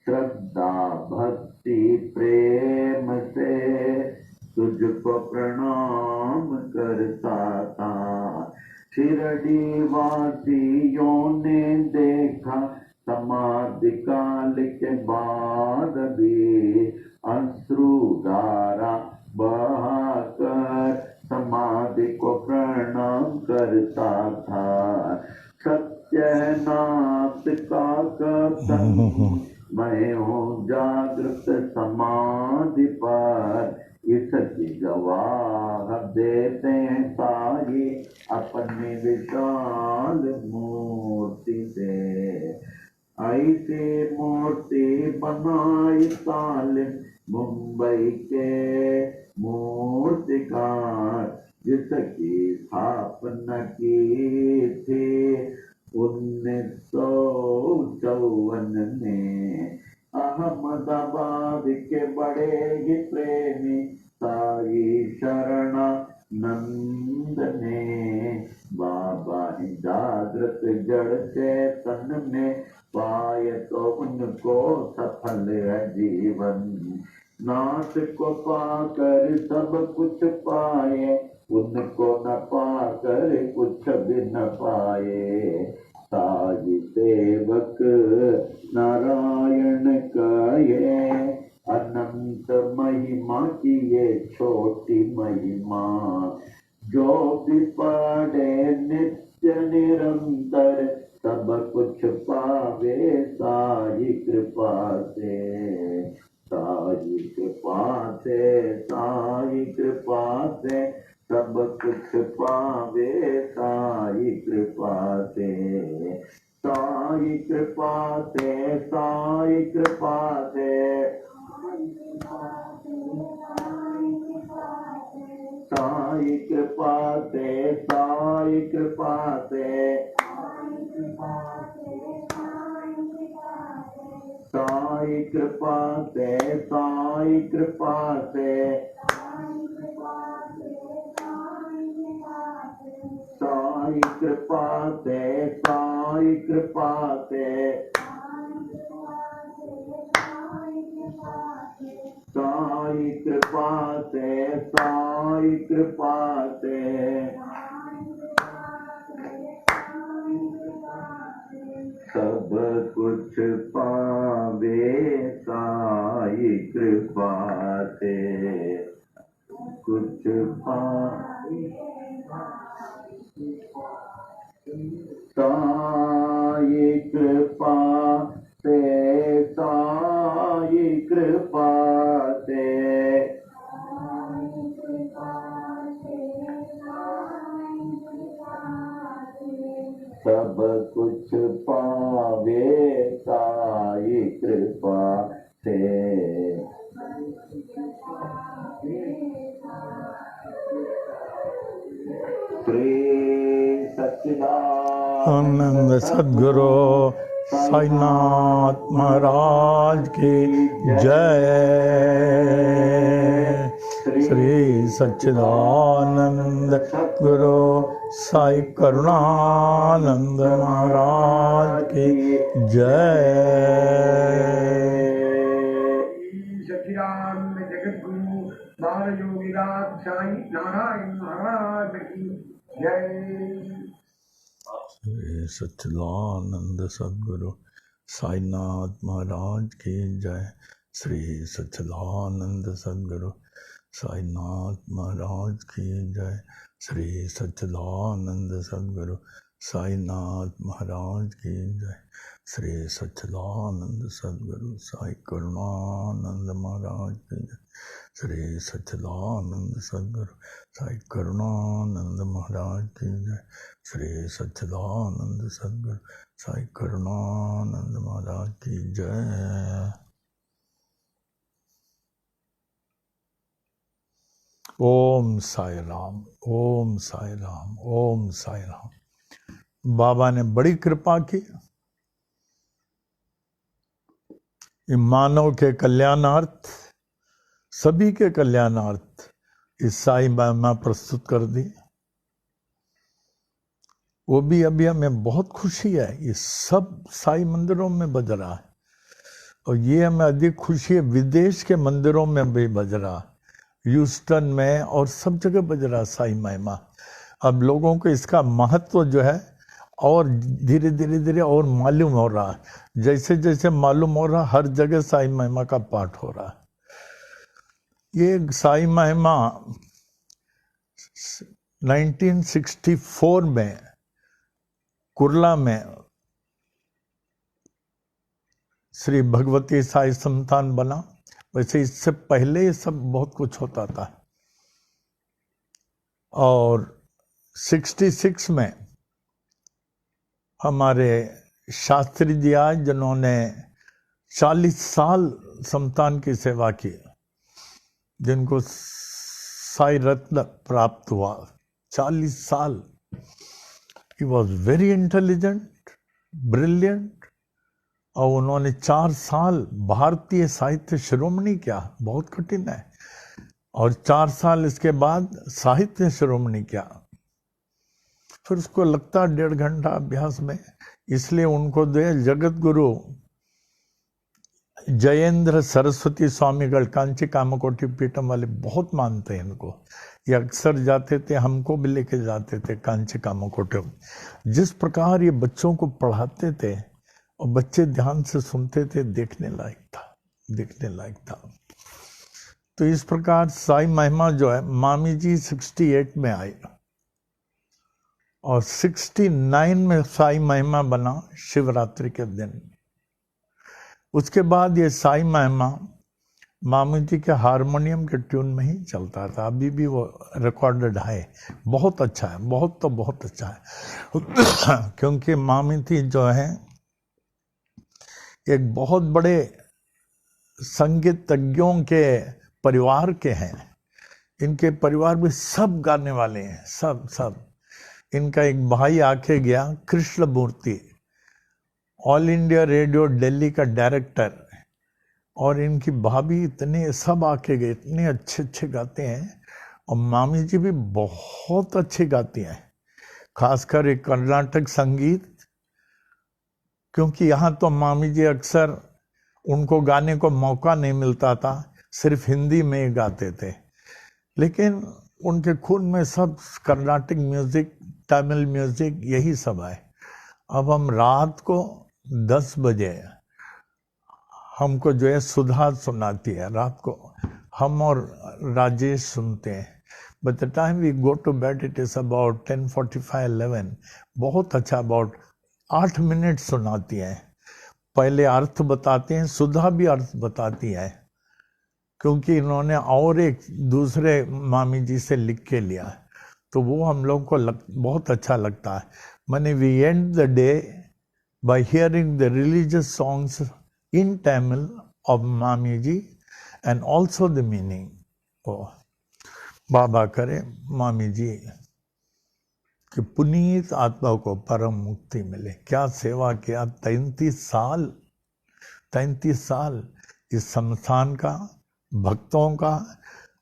श्रद्धा भक्ति प्रेम से तुझको प्रणाम करता था, शिरडी वासियों ने देखा समाधि काल के बाद भी, अश्रुधारा बहाकर समाधि को प्रणाम करता था, सत्यनाथ का कथन मैं हूँ जागृत समाधि पर, इसकी गवाह देते हैं साई अपनी विशाल मूर्ति से, ऐसी मूर्ति बनाई सालिम मुंबई के मूर्तिकार, जिसकी स्थापना की थी 1954 में, अहमदाबाद के बड़े ही प्रेमी साई शरणानंद ने, बाबा जागृत जड़ चेतन में पाए तो उनको सफल है जीवन, नाथ को पाकर सब कुछ पाए, उनको न पाकर कुछ भी न पाए, साई सेवक नारायण कहे, अनंत महिमा की ये छोटी महिमा, जो भी पढ़े नित्य निरंतर, सब कुछ पावे साई कृपा से, साई कृपा से, साई कृपा से सब सब कुछ पावे साई कृपा से, साई कृपा से, साई कृपा से, साई कृपा से, साई कृपा से, साई कृपा से, साई कृपा से, साई कृपा से, साई कृपा से, साई कृपा से, साई कृपा से, सब कुछ पावे साई कृपा से, कुछ पावे साई कृपा से, साई कृपा से, सब कुछ पावे साई कृपा से। श्री आनंद सद्गुरु साईनाथ महाराज की जय। श्री सच्चिदानंद गुरु साई करुणानंद महाराज की जय। सच्चिदानंद जगत गुरु बाल योगीराज साई नारायण महाराज की जय। श्री सच्चिदानंद सद्गुरु साईनाथ महाराज की जय। श्री सच्चिदानंद सद्गुरु साईनाथ महाराज की जय। श्री सच्चिदानंद सद्गुरु साईनाथ महाराज की जय। श्री सच्चिदानंद सद्गुरु साई करुणानंद महाराज की जय। श्री सच्चिदानंद सद्गुरु साई करुणानंद महाराज की जय। श्री सच्चिदानंद सद्गुरु साई करुणानंद महाराज की जय। ओम साई राम, ओम साई राम, ओम साई राम। बाबा ने बड़ी कृपा की, मानव के कल्याणार्थ, सभी के कल्याणार्थ इस साई महिमा प्रस्तुत कर दी। वो भी अभी हमें बहुत खुशी है, ये सब साई मंदिरों में बज रहा है, और ये हमें अधिक खुशी है विदेश के मंदिरों में भी बज रहा है, ह्यूस्टन में और सब जगह बज रहा साई महिमा। अब लोगों को इसका महत्व जो है और धीरे धीरे धीरे और मालूम हो रहा है, जैसे जैसे मालूम हो रहा हर जगह साई महिमा का पाठ हो रहा है। ये साई महिमा 1964 में कुर्ला में श्री भगवती साई संस्थान बना। वैसे इससे पहले ये सब बहुत कुछ होता था, और 66 में हमारे शास्त्री जी आज जिन्होंने 40 साल संस्थान की सेवा की, जिनको साई रत्न प्राप्त हुआ, 40 साल। He was very intelligent, brilliant, और उन्होंने 4 साल भारतीय साहित्य शिरोमणि किया, बहुत कठिन है, और 4 साल इसके बाद साहित्य शिरोमणि किया। फिर उसको लगता 1.5 घंटा अभ्यास में, इसलिए उनको दे जगत गुरु जयेंद्र सरस्वती स्वामीगढ़ कांची कामकोटी पीठम वाले बहुत मानते हैं इनको। ये अक्सर जाते थे, हमको भी लेके जाते थे कांची कामकोटी। जिस प्रकार ये बच्चों को पढ़ाते थे और बच्चे ध्यान से सुनते थे, देखने लायक था, देखने लायक था। तो इस प्रकार साई महिमा जो है, मामी जी 68 में आई और 69 में साई महिमा बना शिवरात्रि के दिन। उसके बाद ये साई महिमा मामी जी के हारमोनियम के ट्यून में ही चलता था, अभी भी वो रिकॉर्डेड है। बहुत अच्छा है, बहुत तो बहुत अच्छा है। क्योंकि मामी जी जो है एक बहुत बड़े संगीतज्ञों के परिवार के हैं। इनके परिवार में सब गाने वाले हैं, सब सब। इनका एक भाई आके गया, कृष्ण मूर्ति, ऑल इंडिया रेडियो दिल्ली का डायरेक्टर, और इनकी भाभी, इतने सब आके गए, इतने अच्छे अच्छे गाते हैं। और मामी जी भी बहुत अच्छी गाती हैं, खासकर एक कर्नाटक संगीत। क्योंकि यहाँ तो मामी जी अक्सर उनको गाने को मौका नहीं मिलता था, सिर्फ हिंदी में ही गाते थे। लेकिन उनके खून में सब कर्नाटक म्यूजिक, तमिल म्यूजिक, यही सब है। अब हम रात को 10 बजे हमको जो है सुधा सुनाती है, रात को हम और राजेश सुनते हैं। But the time we go to bed it is about 10:45, 11। बहुत अच्छा, अबाउट 8 मिनट सुनाती है। पहले अर्थ बताते हैं, सुधा भी अर्थ बताती है, क्योंकि इन्होंने और एक दूसरे मामी जी से लिख के लिया, तो वो हम लोग को बहुत अच्छा लगता है। मैंने we end the day by hearing the religious songs in Tamil of Mami ji and also the meaning. ओ बाबा करे मामी जी कि पुनीत आत्मा को परम मुक्ति मिले। क्या सेवा किया, 33 साल इस संस्थान का, भक्तों का,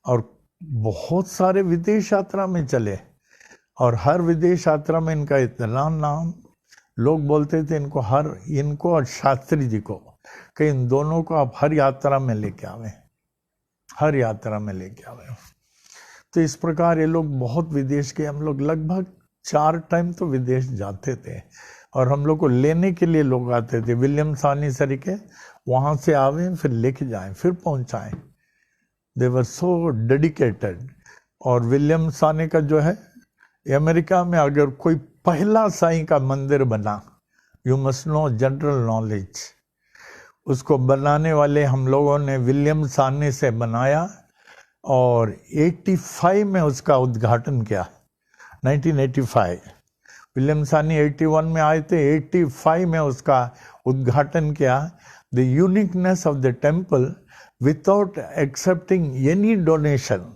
और बहुत सारे विदेश यात्रा में चले। और हर विदेश यात्रा में इनका इतना नाम, लोग बोलते थे इनको और शास्त्री जी को कि इन दोनों को आप हर यात्रा में लेके आवे, हर यात्रा में लेके आवे। तो इस प्रकार ये लोग बहुत विदेश के, हम लोग लगभग 4 टाइम तो विदेश जाते थे। और हम लोग को लेने के लिए लोग आते थे, विलियम सानी सर के, वहाँ से आवे फिर लेके जाएं फिर पहुँचाएं। दे वर सो डेडिकेटेड। और विलियम सानी का जो है, अमेरिका में अगर कोई पहला साईं का मंदिर बना, you must know general knowledge, उसको बनाने वाले हम लोगों ने विलियम सानी से बनाया। और 85 में उसका उद्घाटन किया, 1985। विलियम सानी 81 में आए थे, 85 में उसका उद्घाटन किया। The uniqueness of the temple without accepting any donation.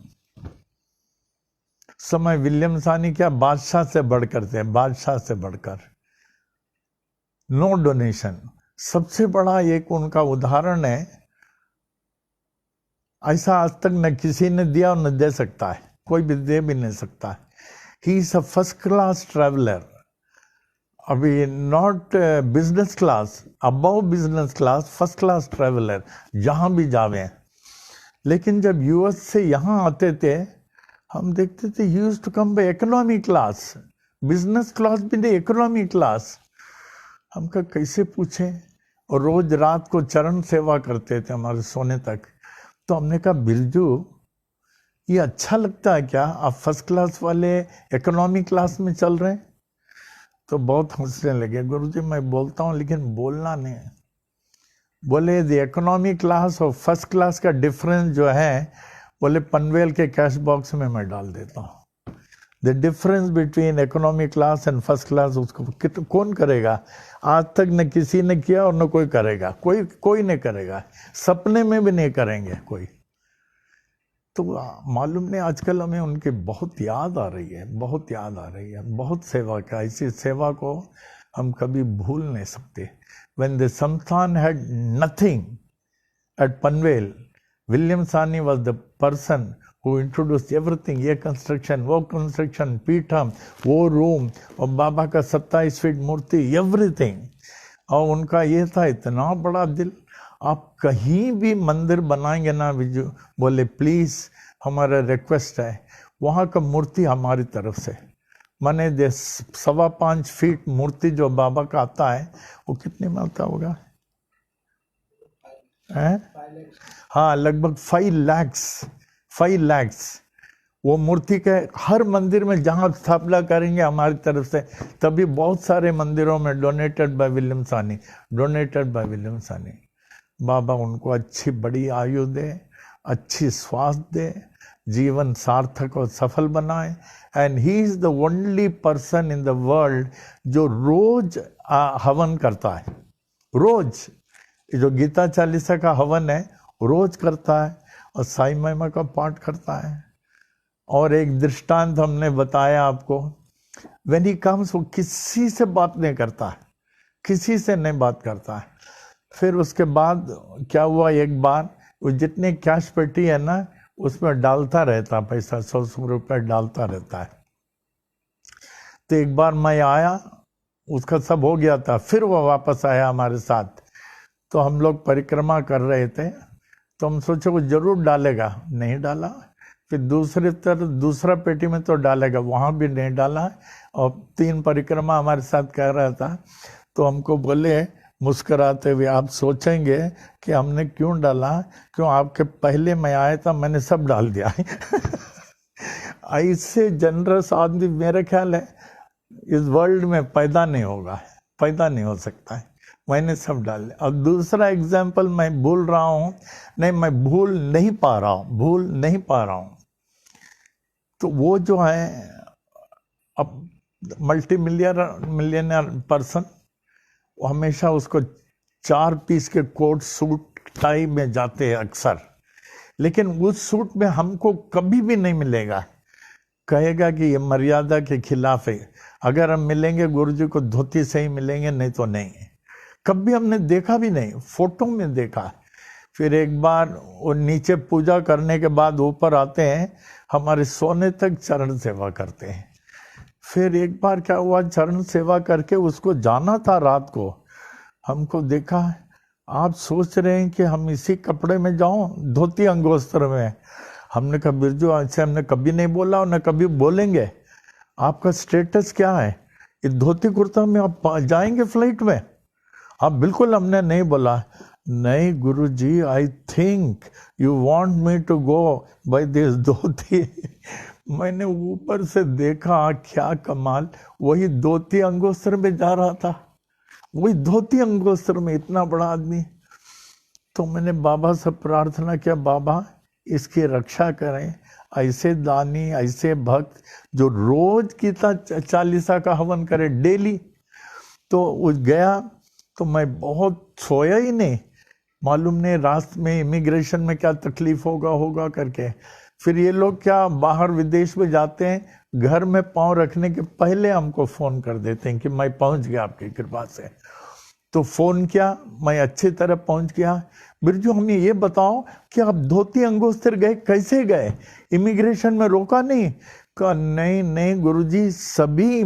समय विलियम सानी क्या बादशाह से बढ़कर थे, बादशाह से बढ़कर, नो डोनेशन। सबसे बड़ा एक उनका उदाहरण है, ऐसा आज तक न किसी ने दिया और न दे सकता है, कोई भी दे भी नहीं सकता है। He is a first class traveller, अभी not business class, above business class, first class traveller, जहां भी जावे। लेकिन जब यूएस से यहाँ आते थे, हम देखते थे he used to come by economy class, business class भी नहीं, इकोनॉमी क्लास। हम कहा कैसे पूछे। और रोज रात को चरण सेवा करते थे हमारे सोने तक। तो हमने कहा बिरजू, ये अच्छा लगता है क्या, आप फर्स्ट क्लास वाले इकोनॉमी क्लास में चल रहे हैं? तो बहुत हंसने लगे। गुरुजी मैं बोलता हूँ लेकिन बोलना नहीं। बोले द इकोनॉमी क्लास और फर्स्ट क्लास का डिफरेंस जो है, बोले पनवेल के कैश बॉक्स में मैं डाल देता हूँ। The difference between economy class and first class, उसको कौन करेगा? आज तक न किसी ने किया और न कोई करेगा, कोई नहीं करेगा, सपने में भी नहीं करेंगे कोई। तो मालूम नहीं, आजकल हमें उनकी बहुत याद आ रही है, बहुत याद आ रही है, बहुत सेवा का। ऐसी सेवा को हम कभी भूल नहीं सकते। When the Samsthan had nothing at Panvel, William Sani was the person who introduced everything, ये कंस्ट्रक्शन, वो कंस्ट्रक्शन, पीठम, वो रूम, और बाबा का 27 फीट मूर्ति, एवरीथिंग। और उनका ये था, इतना बड़ा दिल, आप कहीं भी मंदिर बनाएंगे ना विजू, बोले प्लीज हमारा रिक्वेस्ट है, वहाँ का मूर्ति हमारी तरफ से। माने 5.25 फीट मूर्ति जो बाबा का आता है, वो कितने में आता होगा? हाँ, लगभग 5 लाख वो मूर्ति के हर मंदिर में जहाँ स्थापना करेंगे हमारी तरफ से। तभी बहुत सारे मंदिरों में डोनेटेड बाय विलियम सानी, डोनेटेड बाय विलियम सानी। बाबा उनको अच्छी बड़ी आयु दे अच्छी स्वास्थ्य दे, जीवन सार्थक और सफल बनाए। And he is the only person in the world जो रोज हवन करता है। रोज जो गीता चालीसा का हवन है रोज करता है और साई महिमा का पाठ करता है। और एक दृष्टांत हमने बताया आपको, व्हेन ही कम्स वो किसी से बात नहीं करता है, किसी से नहीं बात करता है। फिर उसके बाद क्या हुआ, एक बार वो जितने कैश पेटी है ना उसमें डालता रहता पैसा, 100 रुपये डालता रहता है। तो एक बार मैं आया, उसका सब हो गया था, फिर वो वापस आया हमारे साथ। तो हम लोग परिक्रमा कर रहे थे, तो हम सोचे वो जरूर डालेगा, नहीं डाला। फिर दूसरी तरफ दूसरा पेटी में तो डालेगा, वहाँ भी नहीं डाला। और 3 परिक्रमा हमारे साथ कर रहा था। तो हमको बोले मुस्कुराते हुए, आप सोचेंगे कि हमने क्यों डाला, क्यों आपके पहले मैं आया था मैंने सब डाल दिया। ऐसे जनरस आदमी मेरे ख्याल है इस वर्ल्ड में पैदा नहीं होगा, पैदा नहीं हो सकता है। मैंने सब डाल दिया। और दूसरा एग्जाम्पल मैं भूल रहा हूँ, नहीं मैं भूल नहीं पा रहा हूँ। तो वो जो है अब मल्टी मिलियनर पर्सन, वो हमेशा उसको 4 पीस के कोट सूट टाई में जाते हैं अक्सर, लेकिन उस सूट में हमको कभी भी नहीं मिलेगा। कहेगा कि ये मर्यादा के खिलाफ है, अगर हम मिलेंगे गुरुजी को धोती से ही मिलेंगे, नहीं तो नहीं। कभी हमने देखा भी नहीं, फोटो में देखा। फिर एक बार वो नीचे पूजा करने के बाद ऊपर आते हैं, हमारे सोने तक चरण सेवा करते हैं। फिर एक बार क्या हुआ, चरण सेवा करके उसको जाना था रात को, हमको देखा, आप सोच रहे हैं कि हम इसी कपड़े में जाऊं, धोती अंगोस्त्र में। हमने कहा बिरजू ऐसे हमने कभी नहीं बोला और न कभी बोलेंगे, आपका स्टेटस क्या है, ये धोती कुर्ता में आप जाएंगे फ्लाइट में? आप बिल्कुल, हमने नहीं बोला। नहीं गुरुजी, I think you want me to go by this dhoti. मैंने ऊपर से देखा, क्या कमाल, वही धोती अंगोस्त्र में जा रहा था, वही धोती अंगोस्त्र में, इतना बड़ा आदमी। तो मैंने बाबा से प्रार्थना किया, बाबा इसकी रक्षा करें, ऐसे दानी, ऐसे भक्त जो रोज गीता चालीसा का हवन करे डेली। तो उस गया तो मैं बहुत सोया ही नहीं, मालूम नहीं रास्ते में इमिग्रेशन में क्या तकलीफ होगा करके। फिर ये लोग क्या बाहर विदेश में जाते हैं, घर में पाँव रखने के पहले हमको फ़ोन कर देते हैं कि मैं पहुंच गया आपकी कृपा से। तो फ़ोन किया, मैं अच्छी तरह पहुंच गया। बिरजू हमें ये बताओ कि आप धोती अंगोस्त्र गए, कैसे गए, इमिग्रेशन में रोका नहीं? कहा नहीं गुरुजी, सभी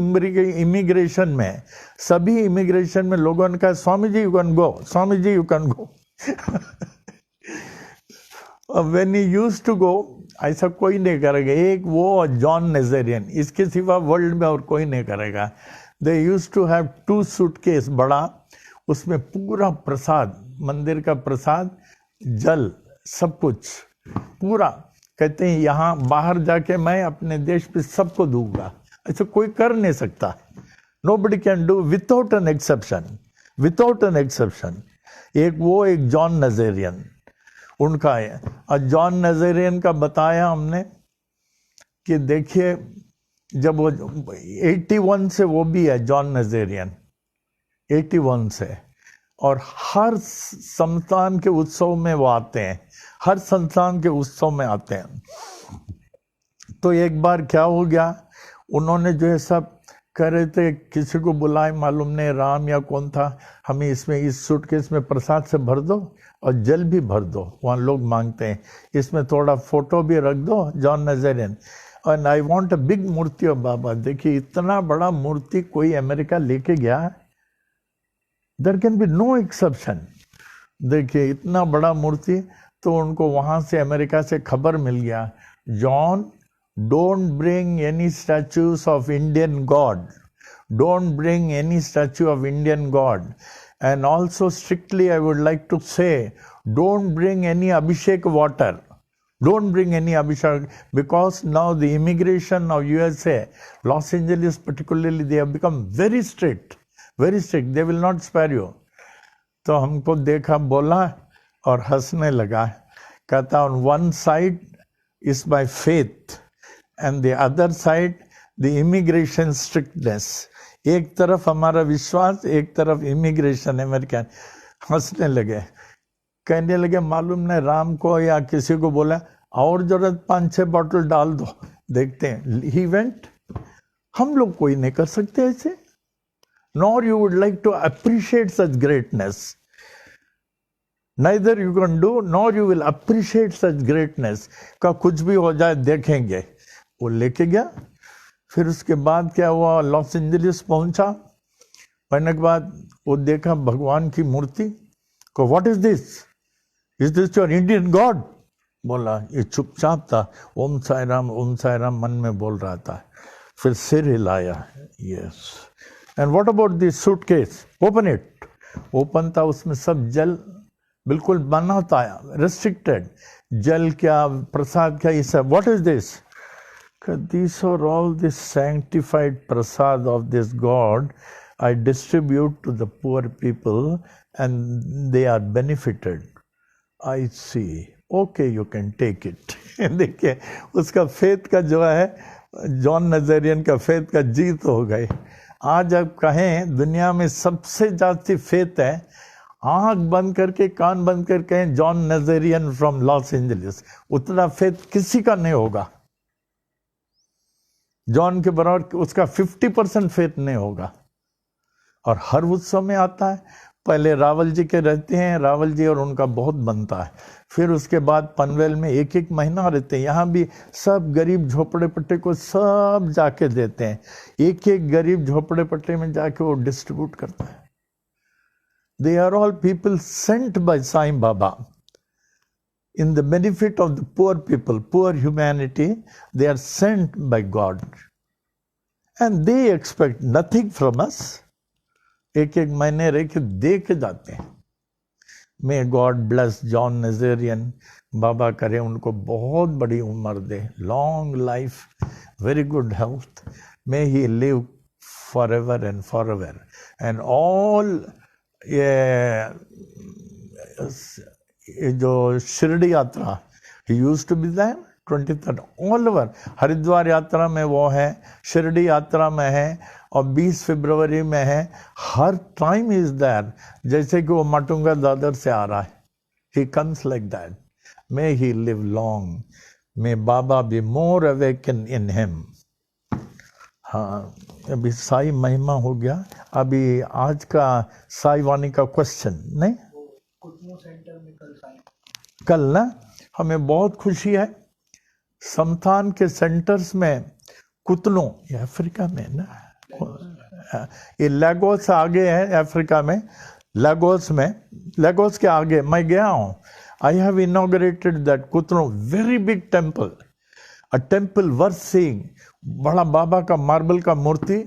इमिग्रेशन में लोगों ने कहा Swami ji you can go, Swami ji you can go. When he used to go, ऐसा कोई नहीं करेगा, एक वो जॉन नेज़रियन, इसके सिवा वर्ल्ड में और कोई नहीं करेगा। They used to have 2 suitcase बड़ा, उसमें पूरा प्रसाद, मंदिर का प्रसाद, जल, सब कुछ पूरा। कहते हैं यहाँ बाहर जाके मैं अपने देश पे सबको दूंगा, ऐसा कोई कर नहीं सकता। Nobody can do without an exception. एक जॉन नेज़रियन उनका है। और जॉन नेज़रियन का बताया हमने कि देखिए, जब वो 81 से वो भी है जॉन नेज़रियन, 81 से, और हर संस्थान के उत्सव में वो आते हैं, हर संस्थान के उत्सव में आते हैं। तो एक बार क्या हो गया, उन्होंने जो है सब कह रहे थे, किसी को बुलाए, मालूम नहीं राम या कौन था, हमें इसमें इस सूटकेस में प्रसाद से भर दो और जल भी भर दो, वहाँ लोग मांगते हैं, इसमें थोड़ा फोटो भी रख दो John Nazarian, and I want a big murti of Baba. देखिए इतना बड़ा मूर्ति कोई अमेरिका लेके गया, there can be no exception. देखिए इतना बड़ा मूर्ति, तो उनको वहाँ से अमेरिका से खबर मिल गया, John don't bring any statues of Indian God, don't bring any statue of Indian God, and also strictly I would like to say, don't bring any Abhishek water, don't bring any Abhishek, because now the immigration of USA, Los Angeles particularly, they have become very strict, they will not spare you. तो हमको देखा, बोला और हंसने लगा कहता on one side is my faith and the other side the immigration strictness. एक तरफ हमारा विश्वास, एक तरफ इमिग्रेशन अमेरिकन। हंसने लगे, कहने लगे मालूम नहीं राम को या किसी को बोला और जरूरत 5-6 बॉटल डाल दो, देखते हैं। He went. हम लोग कोई नहीं कर सकते ऐसे। Nor you would like to appreciate such greatness, neither you can do nor you will appreciate such greatness का कुछ भी हो जाए देखेंगे। वो लेके गया। फिर उसके बाद क्या हुआ, लॉस एंजलिस पहुंचा। पहुंचने के बाद वो देखा भगवान की मूर्ति को, what is this your Indian God? बोला, ये चुपचाप था, ओम साई राम मन में बोल रहा था। फिर सिर हिलाया, yes. And what about this suitcase? Open it. Open था, उसमें सब जल बिल्कुल बना था, रेस्ट्रिक्टेड जल क्या प्रसाद क्या, ये सब। What is this? These are all this sanctified prasad of this God I distribute to the poor people and they are benefited. I see. Okay, you can take it. देखिए उसका फेथ का जो है, जॉन नजरियन का फेथ का जीत हो गई। आज आप कहें दुनिया में सबसे ज्यादा फेथ है, आंख बंद करके कान बंद करके कहें जॉन नजरियन फ्रॉम लॉस एंजलिस, उतना फेथ किसी का नहीं होगा। जॉन के बराबर उसका 50% फेथ नहीं होगा। और हर उत्सव में आता है। पहले रावल जी के रहते हैं, रावल जी और उनका बहुत बनता है। फिर उसके बाद पनवेल में 1-1 महीना रहते हैं। यहाँ भी सब गरीब झोपड़े पट्टे को सब जाके देते हैं। एक गरीब झोपड़े पट्टे में जाके वो डिस्ट्रीब्यूट करता है। They are all people sent by Sai Baba in the benefit of the poor people, poor humanity. They are sent by God and they expect nothing from us. एक महीने रह के दे के जाते हैं। May God bless John Nazarian. बाबा करे उनको बहुत बड़ी उम्र दे, long life, very good health. May he live forever and forever. And all ये जो शिरडी यात्रा, he used to be there 23rd all over। Haridwar यात्रा में वो है, शिरडी यात्रा में है और 20 फरवरी में है। हर टाइम इज देयर, जैसे कि वो माटुंगा दादर से आ रहा है। he comes like that. May he live long. May Baba be more awakened in him. हाँ, अभी साई महिमा हो गया। अभी आज का साई वाणी का क्वेश्चन नहीं, कुटनो सेंटर में कल ना, हमें बहुत खुशी है। समथान के सेंटर्स में कुतनो, ये अफ्रीका में ना, ये लागोस आगे है अफ्रीका में, लागोस के आगे मैं गया हूँ। आई हैव इनॉग्रेटेड दैट कुतनो very big temple, a temple worth seeing. बड़ा बाबा का मार्बल का मूर्ति,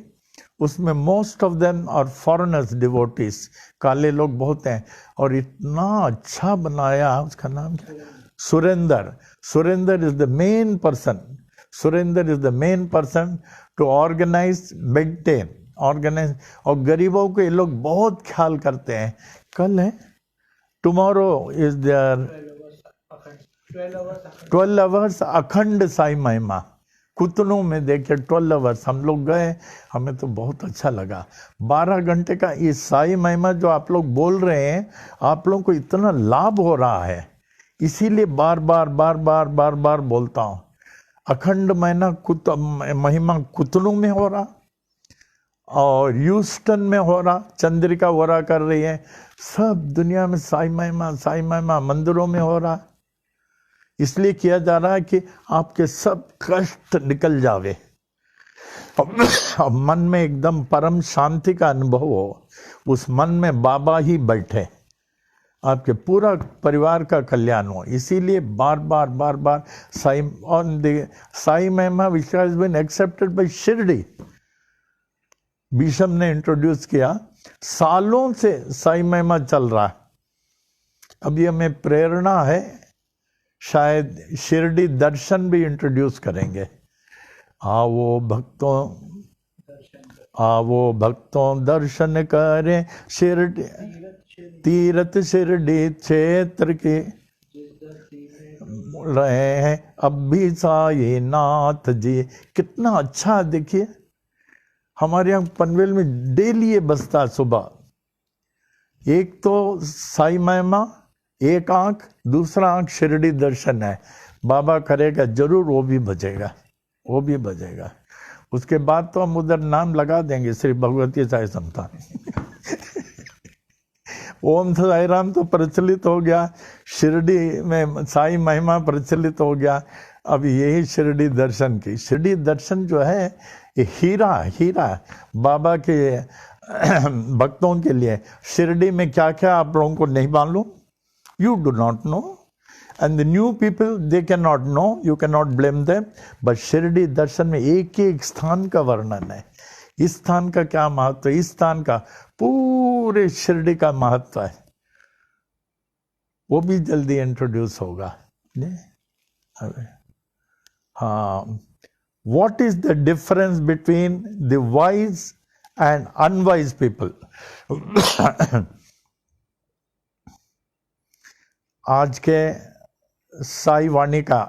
उसमें most of them are foreigners devotees, काले लोग बहुत हैं। और इतना अच्छा बनाया, उसका नाम क्या? Surender is the main person, Surender is the main person to organize, maintain, organize. और गरीबों को ये लोग बहुत ख्याल करते हैं। कल है, टुमारो इज देयर 12 आवर्स अखंड साई महिमा कुतनों में। देखिए 12 आवर्स हम लोग गए, हमें तो बहुत अच्छा लगा। 12 घंटे का ये साई महिमा जो आप लोग बोल रहे हैं, आप लोगों को इतना लाभ हो रहा है, इसीलिए बार बार बोलता हूँ। अखंड महिमा कुतनों में हो रहा और ह्यूस्टन में हो रहा, चंद्रिका वोरा कर रही है। सब दुनिया में साई महिमा मंदिरों में हो रहा। इसलिए किया जा रहा है कि आपके सब कष्ट निकल जावे और मन में एकदम परम शांति का अनुभव हो। उस मन में बाबा ही बैठे, आपके पूरा परिवार का कल्याण हो। इसीलिए बार बार Sai Mahima which has been accepted by Shirdi, Bhisham ने इंट्रोड्यूस किया। सालों से साई महिमा चल रहा है। अभी हमें प्रेरणा है, शायद शिरडी दर्शन भी इंट्रोड्यूस करेंगे। आओ भक्तों दर्शन करें शिरडी, तीरथ शिरडी क्षेत्र के, रहे हैं अब भी साये नाथ जी। कितना अच्छा है, देखिए हमारे यहाँ पनवेल में डेली ये बसता है सुबह। एक तो साई महिमा, एक आंख, दूसरा आंख शिरडी दर्शन है। बाबा करेगा जरूर वो भी बजेगा, वो भी बजेगा। उसके बाद तो हम उधर नाम लगा देंगे श्री भगवती साई संस्थान। ओम साई राम तो प्रचलित हो गया, शिरडी में साई महिमा प्रचलित हो गया। अब यही शिरडी दर्शन की, शिरडी दर्शन जो है ये हीरा हीरा बाबा के भक्तों के लिए। शिरडी में क्या क्या आप लोगों को नहीं मालूम, you do not know, and the new people they can not know, you can not blame them. But Shirdi दर्शन में एक एक स्थान का वर्णन है, इस स्थान का क्या महत्व है, इस स्थान का, पूरे शिरडी का महत्व है। वो भी जल्दी इंट्रोड्यूस होगा। हाँ, what is the difference between the wise and unwise people? आज के साई वाणी का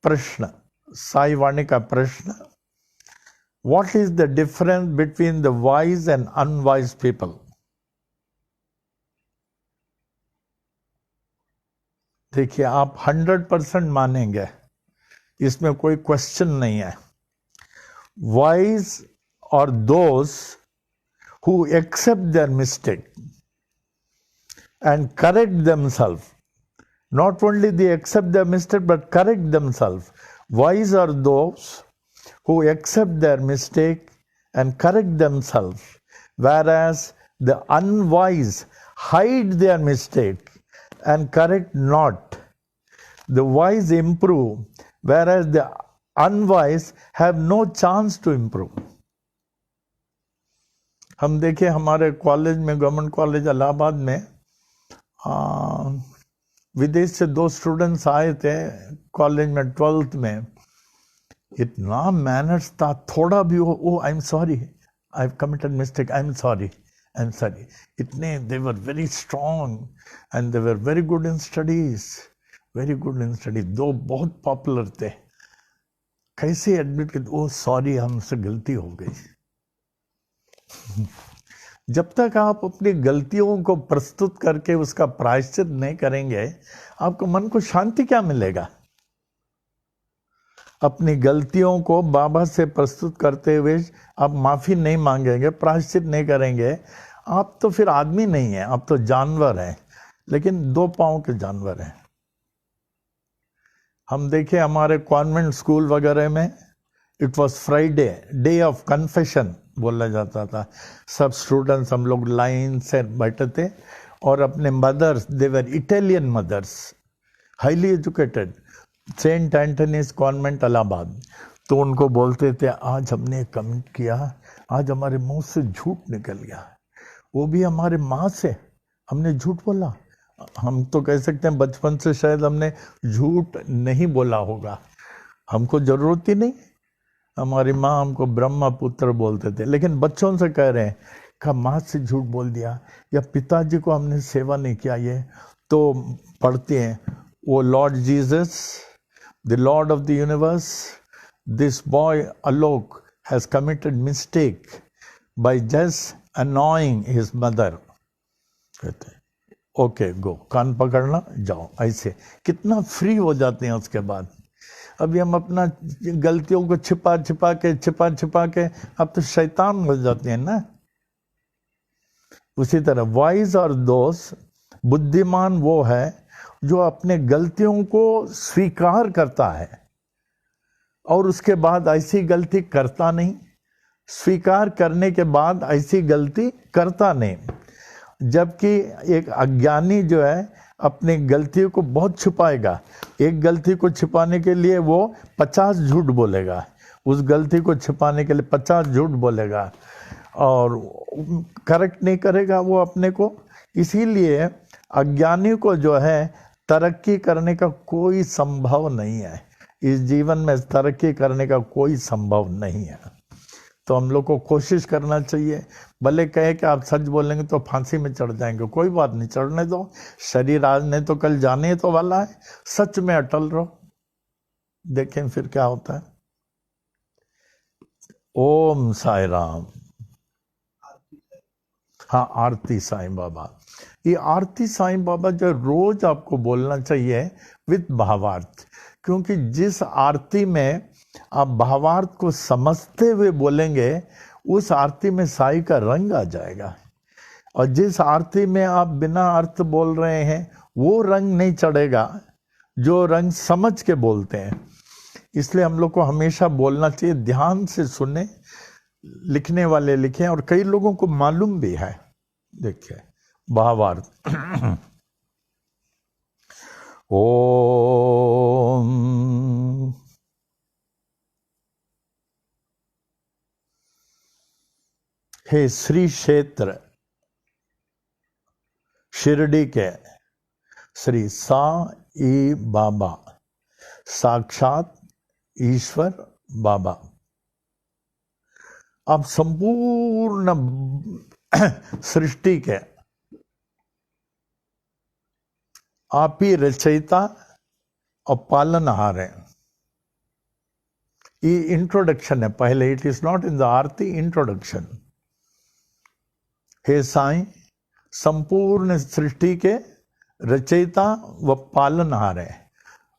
प्रश्न, साई वाणी का प्रश्न, what is the difference between the wise and unwise people? देखिए आप 100% मानेंगे, इसमें कोई क्वेश्चन नहीं है। वाइज और those who accept their mistake and correct themselves, not only they accept their mistake but correct themselves. Wise are those who accept their mistake and correct themselves, whereas the unwise hide their mistake and correct not. The wise improve, whereas the unwise have no chance to improve. हम देखे हमारे कॉलेज में, गवर्नमेंट कॉलेज इलाहाबाद में, विदेश से 2 स्टूडेंट्स आए थे कॉलेज में 12th में। इतना मैनर्स था, थोड़ा भी हो, oh I am sorry, I have committed mistake, I am sorry, I am sorry. इतने they were very strong and they were very good in studies, very good in study. 2 बहुत पॉपुलर थे, कैसे एडमिट कर, ओ सॉरी हमसे गलती हो गई। जब तक आप अपनी गलतियों को प्रस्तुत करके उसका प्रायश्चित नहीं करेंगे, आपको मन को शांति क्या मिलेगा? अपनी गलतियों को बाबा से प्रस्तुत करते हुए आप माफी नहीं मांगेंगे, प्रायश्चित नहीं करेंगे, आप तो फिर आदमी नहीं है, आप तो जानवर हैं, लेकिन 2 पांव के जानवर हैं। हम देखे हमारे कॉन्वेंट स्कूल वगैरह में, it was Friday, day of confession बोला जाता था। सब स्टूडेंट्स हम लोग लाइन से बैठे थे और अपने mothers, they were Italian mothers, highly educated, Saint Anthony's convent Allahabad, तो उनको बोलते थे आज हमने कमिट किया, आज हमारे मुंह से झूठ निकल गया, वो भी हमारे माँ से हमने झूठ बोला। हम तो कह सकते हैं बचपन से शायद हमने झूठ नहीं बोला होगा, हमको जरूरत ही नहीं, हमारी माँ हमको ब्रह्मा पुत्र बोलते थे। लेकिन बच्चों से कह रहे हैं कि माँ से झूठ बोल दिया, या पिताजी को हमने सेवा नहीं किया, ये तो पढ़ते हैं, वो Lord Jesus, the Lord of the universe, this boy Alok has committed mistake by just annoying his mother. कहते ओके गो, कान पकड़ना जाओ, ऐसे कितना फ्री हो जाते हैं उसके बाद। अभी हम अपना गलतियों को छिपा छिपा के अब तो शैतान हो जाते हैं ना। उसी तरह वाइज और दोस्त, बुद्धिमान वो है जो अपने गलतियों को स्वीकार करता है और उसके बाद ऐसी गलती करता नहीं, स्वीकार करने के बाद ऐसी गलती करता नहीं। जबकि एक अज्ञानी जो है अपनी गलतियों को बहुत छुपाएगा, एक गलती को छिपाने के लिए वो 50 झूठ बोलेगा, उस गलती को छिपाने के लिए 50 झूठ बोलेगा और करेक्ट नहीं करेगा वो अपने को। इसीलिए अज्ञानी को जो है तरक्की करने का कोई संभव नहीं है, इस जीवन में तरक्की करने का कोई संभव नहीं है। तो हम लोग को कोशिश करना चाहिए, भले कहे कि आप सच बोलेंगे तो फांसी में चढ़ जाएंगे, कोई बात नहीं, चढ़ने दो, शरीर आज नहीं तो कल जाने तो वाला है, सच में अटल रहो, देखें फिर क्या होता है। ओम साई राम। हाँ, आरती साईं बाबा, ये आरती साईं बाबा जो रोज आपको बोलना चाहिए विद भावार्थ, क्योंकि जिस आरती में आप भावार्थ को समझते हुए बोलेंगे उस आरती में साईं का रंग आ जाएगा, और जिस आरती में आप बिना अर्थ बोल रहे हैं वो रंग नहीं चढ़ेगा जो रंग समझ के बोलते हैं। इसलिए हम लोग को हमेशा बोलना चाहिए, ध्यान से सुने, लिखने वाले लिखें, और कई लोगों को मालूम भी है। देखिए भावार्थ। ओम हे श्री क्षेत्र शिरडी के श्री साई बाबा, साक्षात ईश्वर बाबा, आप संपूर्ण सृष्टि के आप ही रचयिता और पालनहार हैं। ये इंट्रोडक्शन है पहले, it is not in the aarti, introduction. हे साईं, संपूर्ण सृष्टि के रचयिता व पालनहार है।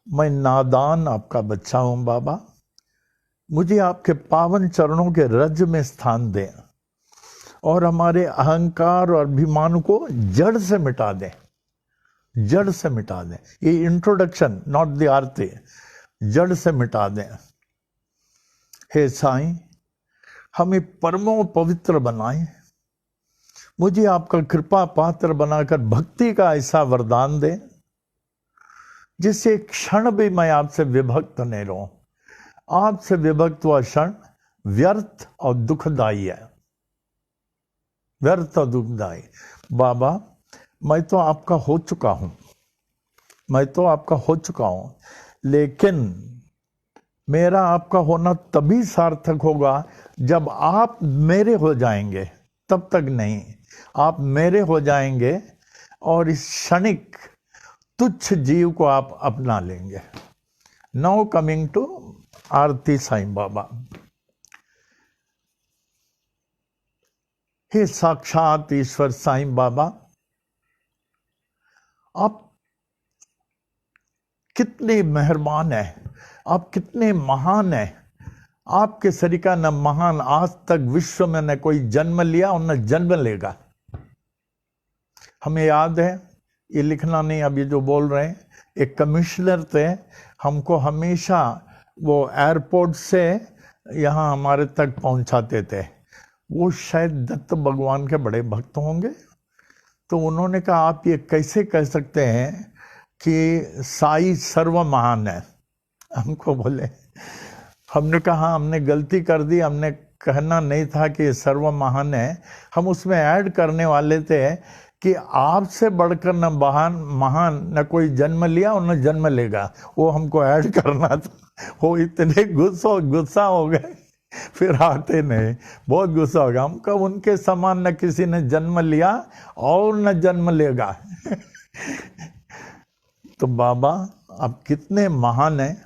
मैं नादान आपका बच्चा हूं बाबा, मुझे आपके पावन चरणों के रज में स्थान दें और हमारे अहंकार और अभिमान को जड़ से मिटा दें, जड़ से मिटा दें। ये इंट्रोडक्शन, नॉट द आरती, जड़ से मिटा दें। हे साईं, हमें परमो पवित्र बनाएं, मुझे आपका कृपा पात्र बनाकर भक्ति का ऐसा वरदान दें जिससे एक क्षण भी मैं आपसे विभक्त नहीं रहूं। आपसे विभक्त हुआ क्षण व्यर्थ और दुखदायी है, व्यर्थ और दुखदायी। बाबा, मैं तो आपका हो चुका हूं, मैं तो आपका हो चुका हूं, लेकिन मेरा आपका होना तभी सार्थक होगा जब आप मेरे हो जाएंगे, तब तक नहीं। आप मेरे हो जाएंगे और इस क्षणिक तुच्छ जीव को आप अपना लेंगे। नाउ कमिंग टू आरती साईं बाबा। हे साक्षात ईश्वर साईं बाबा, आप कितने मेहरबान हैं, आप कितने महान हैं। आपके सरीका न महान आज तक विश्व में न कोई जन्म लिया और न जन्म लेगा। हमें याद है, ये लिखना नहीं, अब ये जो बोल रहे हैं, एक कमिश्नर थे, हमको हमेशा वो एयरपोर्ट से यहाँ हमारे तक पहुंचाते थे। वो शायद दत्त भगवान के बड़े भक्त होंगे। तो उन्होंने कहा, आप ये कैसे कह सकते हैं कि साई सर्व महान है। हमको बोले, हमने कहा हमने गलती कर दी, हमने कहना नहीं था कि सर्व महान है। हम उसमें ऐड करने वाले थे कि आपसे बढ़कर न महान न कोई जन्म लिया और न जन्म लेगा। वो हमको ऐड करना था। वो इतने गुस्सा हो गए, फिर आते नहीं, बहुत गुस्सा हो गया। हम कब उनके समान न किसी ने जन्म लिया और न जन्म लेगा। तो बाबा, आप कितने महान हैं,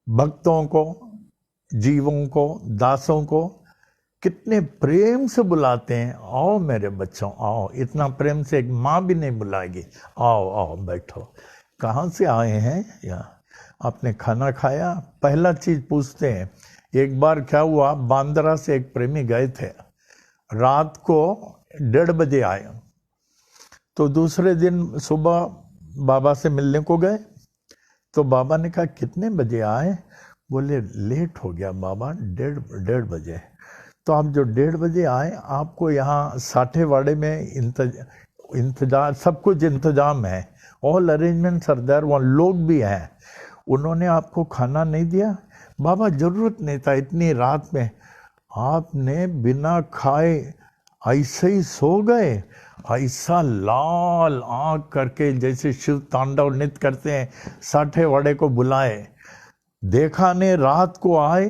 भक्तों को, जीवों को, दासों को कितने प्रेम से बुलाते हैं। आओ मेरे बच्चों, आओ। इतना प्रेम से एक माँ भी नहीं बुलाएगी। आओ आओ बैठो। कहाँ से आए हैं? यहाँ आपने खाना खाया? पहला चीज पूछते हैं। एक बार क्या हुआ, बांद्रा से एक प्रेमी गए थे, रात को 1:30 बजे आए। तो दूसरे दिन सुबह बाबा से मिलने को गए। तो बाबा ने कहा, कितने बजे आए? बोले, लेट हो गया बाबा, 1:30 बजे। तो आप जो 1:30 बजे आए, आपको यहाँ साठेवाड़े में इंतजार, सब कुछ इंतजाम है, ऑल अरेंजमेंट्स आर देयर, वहाँ लोग भी हैं। उन्होंने आपको खाना नहीं दिया? बाबा, जरूरत नहीं था, इतनी रात में आपने बिना खाए ऐसे ही सो गए। ऐसा लाल आंख करके जैसे शिव तांडव नृत्य करते हैं, साठेवाड़े को बुलाए। देखा ने रात को आए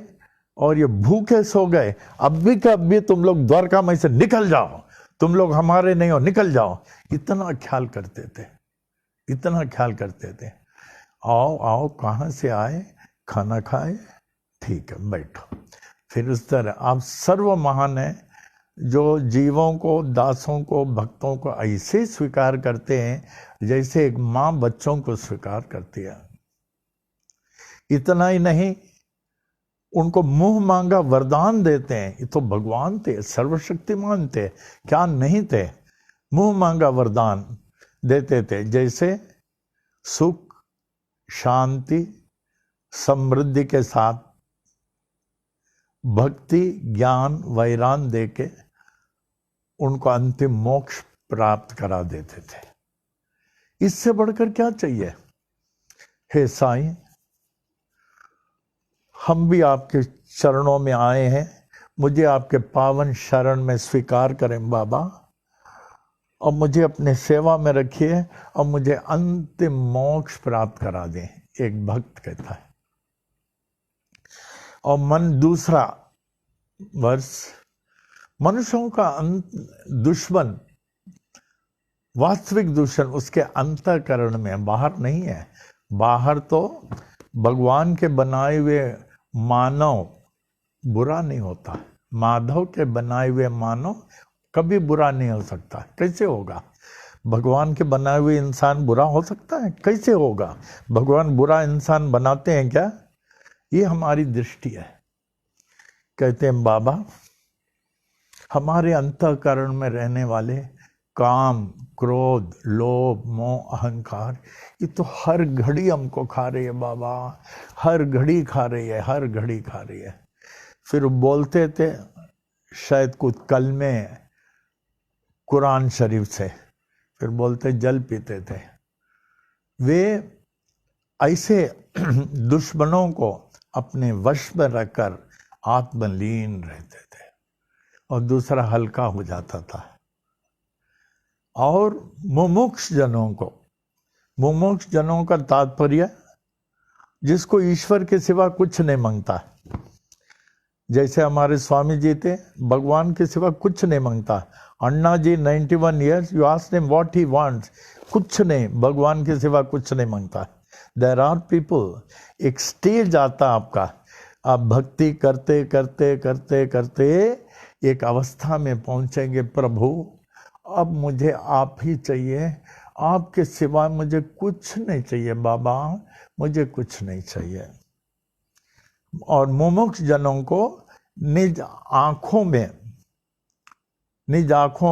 और ये भूखे सो गए, अब भी का अब भी तुम लोग द्वारका में से निकल जाओ, तुम लोग हमारे नहीं हो, निकल जाओ। इतना ख्याल करते थे, इतना ख्याल करते थे। आओ आओ, कहाँ से आए, खाना खाए, ठीक है बैठो। फिर उस तरह आप सर्व महान है, जो जीवों को, दासों को, भक्तों को ऐसे स्वीकार करते हैं जैसे एक माँ बच्चों को स्वीकार करती है। इतना ही नहीं, उनको मुंह मांगा वरदान देते हैं। ये तो भगवान थे, सर्वशक्तिमान थे, क्या नहीं थे। मुंह मांगा वरदान देते थे, जैसे सुख, शांति, समृद्धि के साथ भक्ति, ज्ञान, वैरान देके उनको अंतिम मोक्ष प्राप्त करा देते थे। इससे बढ़कर क्या चाहिए। हे साईं, हम भी आपके चरणों में आए हैं, मुझे आपके पावन शरण में स्वीकार करें बाबा, और मुझे अपने सेवा में रखिए और मुझे अंतिम मोक्ष प्राप्त करा दें, एक भक्त कहता है। और दूसरा वर्ष, मनुष्यों का दुश्मन, वास्तविक दुश्मन उसके अंतःकरण में, बाहर नहीं है। बाहर तो भगवान के बनाए हुए मानव बुरा नहीं होता, माधव के बनाए हुए मानव कभी बुरा नहीं हो सकता। कैसे होगा? भगवान के बनाए हुए इंसान बुरा हो सकता है? कैसे होगा? भगवान बुरा इंसान बनाते हैं क्या? ये हमारी दृष्टि है। कहते हैं बाबा, हमारे अंतःकरण में रहने वाले काम, क्रोध, लोभ, मोह, अहंकार, ये तो हर घड़ी हमको खा रही है बाबा, हर घड़ी खा रही है, हर घड़ी खा रही है। फिर बोलते थे शायद कुछ कल में कुरान शरीफ से, फिर बोलते जल पीते थे। वे ऐसे दुश्मनों को अपने वश में रखकर आत्मलीन रहते थे और दूसरा हल्का हो जाता था। और मुमुक्ष जनों का तात्पर्य जिसको ईश्वर के सिवा कुछ नहीं मांगता, जैसे हमारे स्वामी जी थे, भगवान के सिवा कुछ नहीं मांगता। अन्ना जी 91 years, you ask him what he wants, कुछ नहीं, भगवान के सिवा कुछ नहीं मांगता। देयर आर पीपल, एक स्टेज आता आपका, आप भक्ति करते करते करते करते एक अवस्था में पहुंचेंगे, प्रभु अब मुझे आप ही चाहिए, आपके सिवा मुझे कुछ नहीं चाहिए बाबा, मुझे कुछ नहीं चाहिए। और मुमुक्ष जनों को निज आंखों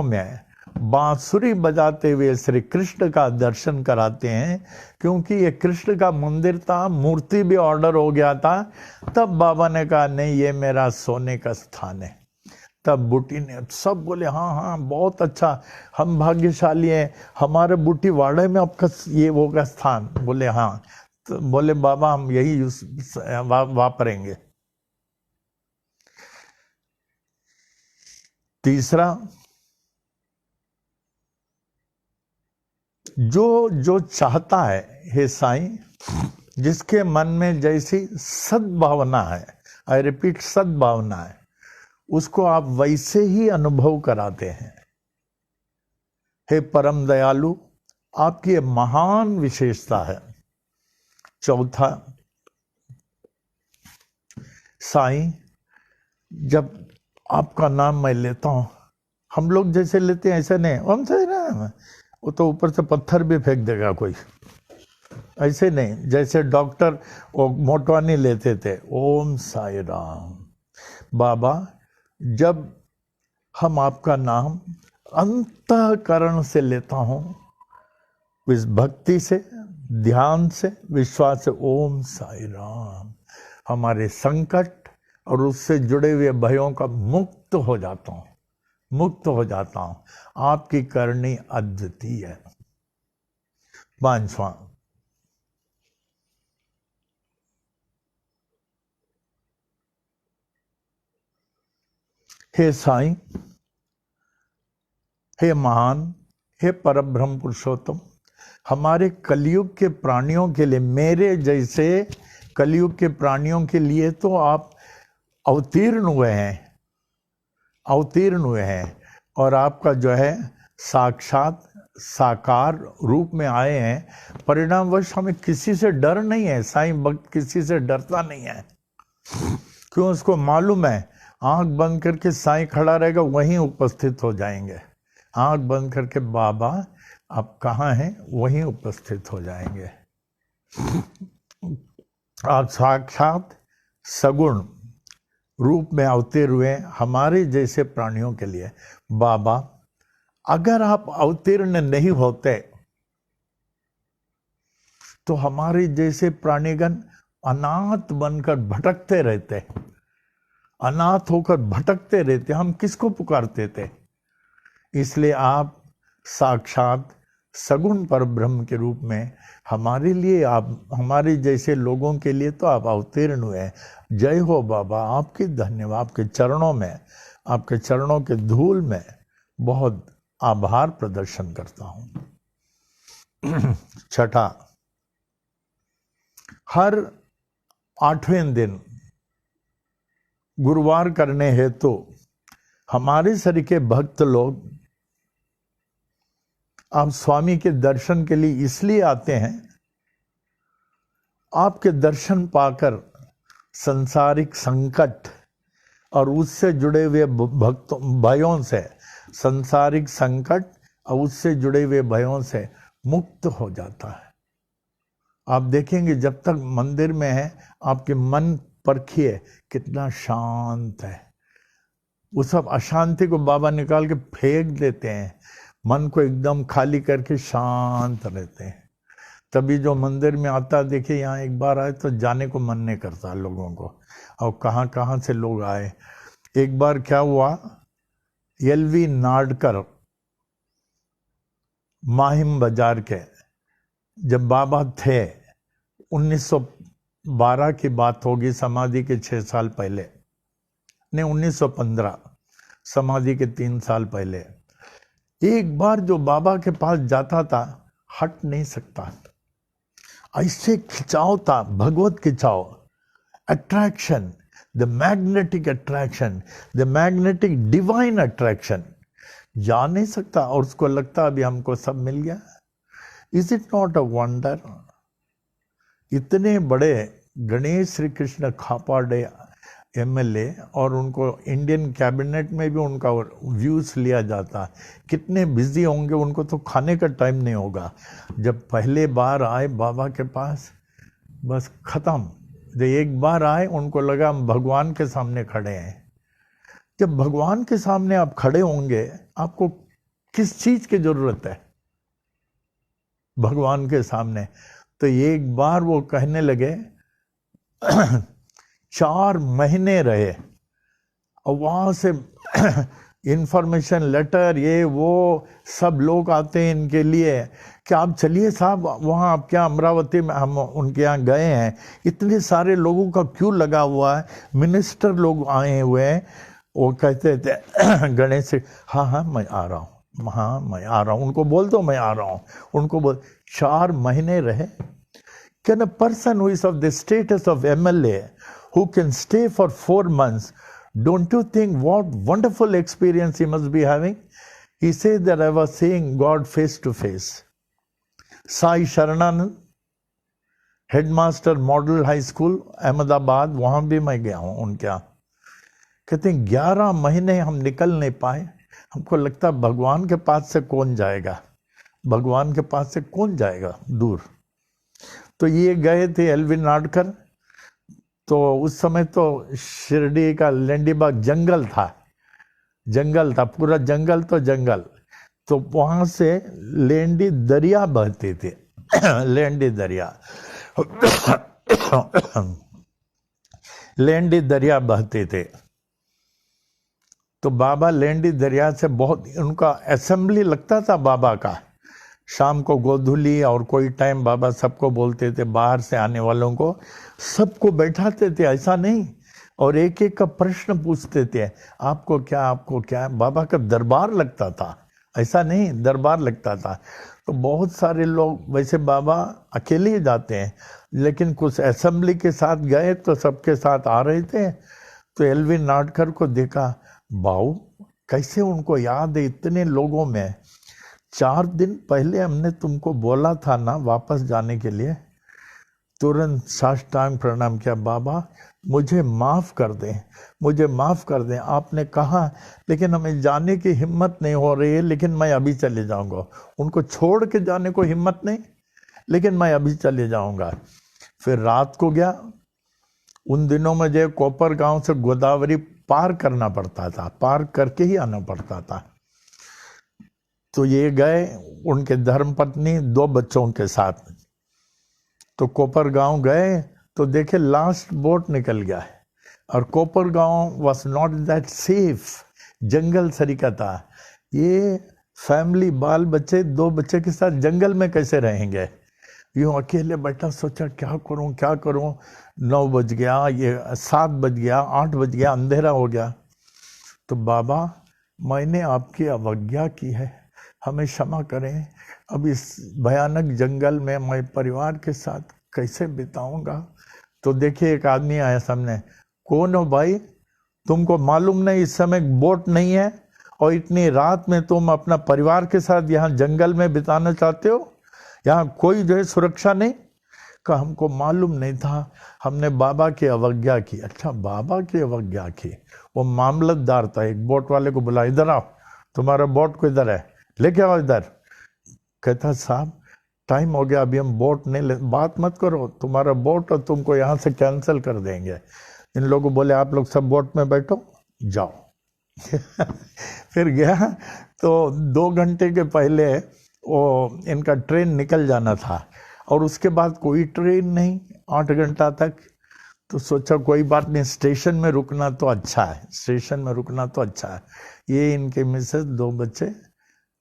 में बांसुरी बजाते हुए श्री कृष्ण का दर्शन कराते हैं, क्योंकि ये कृष्ण का मंदिर था, मूर्ति भी ऑर्डर हो गया था। तब बाबा ने कहा नहीं, ये मेरा सोने का स्थान है। तब बूटी ने, सब बोले हाँ हाँ बहुत अच्छा, हम भाग्यशाली हैं, हमारे बूटी वाड़े में आपका ये होगा स्थान। बोले हाँ। तो बोले बाबा हम यही वापरेंगे। तीसरा, जो चाहता है, हे साईं, जिसके मन में जैसी सद्भावना है, आई रिपीट सद्भावना है, उसको आप वैसे ही अनुभव कराते हैं। हे परम दयालु, आपकी ये महान विशेषता है। चौथा, साईं, जब आपका नाम मैं लेता हूं, हम लोग जैसे लेते हैं ऐसे नहीं, हम सही ना, वो तो ऊपर से पत्थर भी फेंक देगा कोई, ऐसे नहीं। जैसे डॉक्टर वो मोटवानी लेते थे, ओम साई राम। बाबा, जब हम आपका नाम अंतःकरण से लेता हूं, इस भक्ति से, ध्यान से, विश्वास से, ओम साई राम, हमारे संकट और उससे जुड़े हुए भयों का मुक्त हो जाता हूं, मुक्त हो जाता हूं। आपकी करनी अद्वितीय है। पांचवां, हे साईं, हे महान, हे परब्रह्म पुरुषोत्तम, हमारे कलयुग के प्राणियों के लिए, मेरे जैसे कलयुग के प्राणियों के लिए तो आप अवतीर्ण हुए हैं और आपका जो है साक्षात साकार रूप में आए हैं। परिणामवश हमें किसी से डर नहीं है। साईं भक्त किसी से डरता नहीं है। क्यों? उसको मालूम है आंख बंद करके साईं खड़ा रहेगा, वहीं उपस्थित हो जाएंगे। आंख बंद करके बाबा आप कहाँ हैं, वहीं उपस्थित हो जाएंगे। आप साक्षात सगुण रूप में अवतीर्ण हुए हमारे जैसे प्राणियों के लिए। बाबा अगर आप अवतीर्ण नहीं होते तो हमारे जैसे प्राणीगण अनाथ बनकर भटकते रहते, अनाथ होकर भटकते रहते। हम किसको पुकारते थे? इसलिए आप साक्षात सगुण परब्रह्म के रूप में हमारे लिए, आप हमारे जैसे लोगों के लिए तो आप अवतीर्ण हुए हैं। जय हो बाबा, आपकी धन्यवाद। आपके चरणों में, आपके चरणों के धूल में बहुत आभार प्रदर्शन करता हूं। छठा, हर 8वें दिन गुरुवार करने हेतु हमारे सरी के भक्त लोग आप स्वामी के दर्शन के लिए इसलिए आते हैं, आपके दर्शन पाकर संसारिक संकट और उससे जुड़े हुए भक्तों भयों से, संसारिक संकट और उससे जुड़े हुए भयों से मुक्त हो जाता है। आप देखेंगे जब तक मंदिर में है आपके मन परखिए कितना शांत है। वो सब अशांति को बाबा निकाल के फेंक देते हैं, मन को एकदम खाली करके शांत रहते हैं। तभी जो मंदिर में आता, देखिए यहाँ एक बार आए तो जाने को मन नहीं करता लोगों को, और कहाँ कहाँ से लोग आए। एक बार क्या हुआ, एलवी नाडकर माहिम बाजार के जब बाबा थे, 1912 की बात होगी, समाधि के 6 साल पहले, नहीं 1915, समाधि के 3 साल पहले। एक बार जो बाबा के पास जाता था हट नहीं सकता, ऐसे खिंचाव था, भगवत खिंचाव, attraction, the magnetic attraction, the magnetic divine attraction, जा नहीं सकता। और उसको लगता अभी हमको सब मिल गया। Is it not a wonder? इतने बड़े गणेश श्री कृष्ण खापाड़े एमएलए, और उनको इंडियन कैबिनेट में भी उनका व्यूज लिया जाता। कितने बिजी होंगे, उनको तो खाने का टाइम नहीं होगा। जब पहले बार आए बाबा के पास, बस खत्म। जब एक बार आए उनको लगा हम भगवान के सामने खड़े हैं। जब भगवान के सामने आप खड़े होंगे, आपको किस चीज की जरूरत है भगवान के सामने? तो एक बार वो कहने लगे 4 महीने रहे, और वहां से इंफॉर्मेशन लेटर, ये वो सब लोग आते हैं इनके लिए कि आप चलिए साहब वहाँ, आप क्या अमरावती में, हम उनके यहाँ गए हैं, इतने सारे लोगों का क्यों लगा हुआ है, मिनिस्टर लोग आए हुए हैं। वो कहते थे गणेश, हाँ मैं आ रहा हूँ, हाँ मैं आ रहा हूँ, उनको बोल दो मैं आ रहा हूँ, उनको बोल। 4 महीने रहे। Can a person who is of the status of MLA who can stay for 4 months, don't you think what wonderful experience he must be having? He said that I was seeing God face to face. Sai Sharananand, headmaster Model High School, Ahmedabad, वहां भी मैं गया हूं उनके यहाँ। कहते हैं 11 महीने हम निकल नहीं पाए। हमको लगता भगवान के पास से कौन जाएगा, भगवान के पास से कौन जाएगा दूर। तो ये गए थे एलवी नाडकर। तो उस समय तो शिरडी का लेंडीबाग जंगल था, पूरा जंगल तो जंगल। तो वहां से लेंडी दरिया बहती थी लेंडी दरिया लेंडी दरिया बहते थे। तो बाबा लेंडी दरिया से बहुत, उनका असेंबली लगता था बाबा का, शाम को गोधुली और कोई टाइम बाबा सबको बोलते थे, बाहर से आने वालों को सबको बैठाते थे, ऐसा नहीं, और एक एक का प्रश्न पूछते थे, आपको क्या। बाबा का दरबार लगता था, ऐसा नहीं, दरबार लगता था। तो बहुत सारे लोग, वैसे बाबा अकेले ही जाते हैं, लेकिन कुछ असेंबली के साथ गए तो सबके साथ आ रहे थे। तो एलवी नाडकर को देखा, बाऊ कैसे उनको याद है इतने लोगों में, 4 दिन पहले हमने तुमको बोला था ना वापस जाने के लिए। तुरंत साष्टांग प्रणाम किया, बाबा मुझे माफ़ कर दें, मुझे माफ़ कर दें, आपने कहा लेकिन हमें जाने की हिम्मत नहीं हो रही है, लेकिन मैं अभी चले जाऊंगा। उनको छोड़ के जाने को हिम्मत नहीं, लेकिन मैं अभी चले जाऊंगा। फिर रात को गया। उन दिनों में जो कोपर गांव से गोदावरी पार करना पड़ता था, पार करके ही आना पड़ता था। तो ये गए उनके धर्मपत्नी 2 बच्चों के साथ। तो कोपर गांव गए तो देखे लास्ट बोट निकल गया है, और कोपर गांव वॉज नॉट दैट सेफ, जंगल सरीका था। ये फैमिली बाल बच्चे 2 बच्चे के साथ जंगल में कैसे रहेंगे। यूँ अकेले बैठा, सोचा क्या करूं क्या करूं। 9 बज गया, ये 7 बज गया, 8 बज गया, अंधेरा हो गया। तो बाबा मैंने आपकी अवज्ञा की है, हमें क्षमा करें। अब इस भयानक जंगल में मैं परिवार के साथ कैसे बिताऊंगा। तो देखिए एक आदमी आया सामने, कौन हो भाई, तुमको मालूम नहीं इस समय बोट नहीं है और इतनी रात में तुम अपना परिवार के साथ यहाँ जंगल में बिताना चाहते हो, यहाँ कोई जो है सुरक्षा नहीं। का हमको मालूम नहीं था, हमने बाबा की अवज्ञा की। अच्छा बाबा की अवज्ञा की। वो मामलतदार था, एक बोट वाले को बुला, इधर आओ, तुम्हारा बोट को इधर है, लेके आओ इधर। कहता साहब टाइम हो गया, अभी हम बोट नहीं ले, बात मत करो, तुम्हारा बोट और तुमको यहाँ से कैंसिल कर देंगे। इन लोगों बोले आप लोग सब बोट में बैठो, जाओ। फिर गया तो 2 घंटे के पहले वो इनका ट्रेन निकल जाना था, और उसके बाद कोई ट्रेन नहीं 8 घंटा तक। तो सोचा कोई बात नहीं, स्टेशन में रुकना तो अच्छा है, स्टेशन में रुकना तो अच्छा है। ये इनके मिसेस 2 बच्चे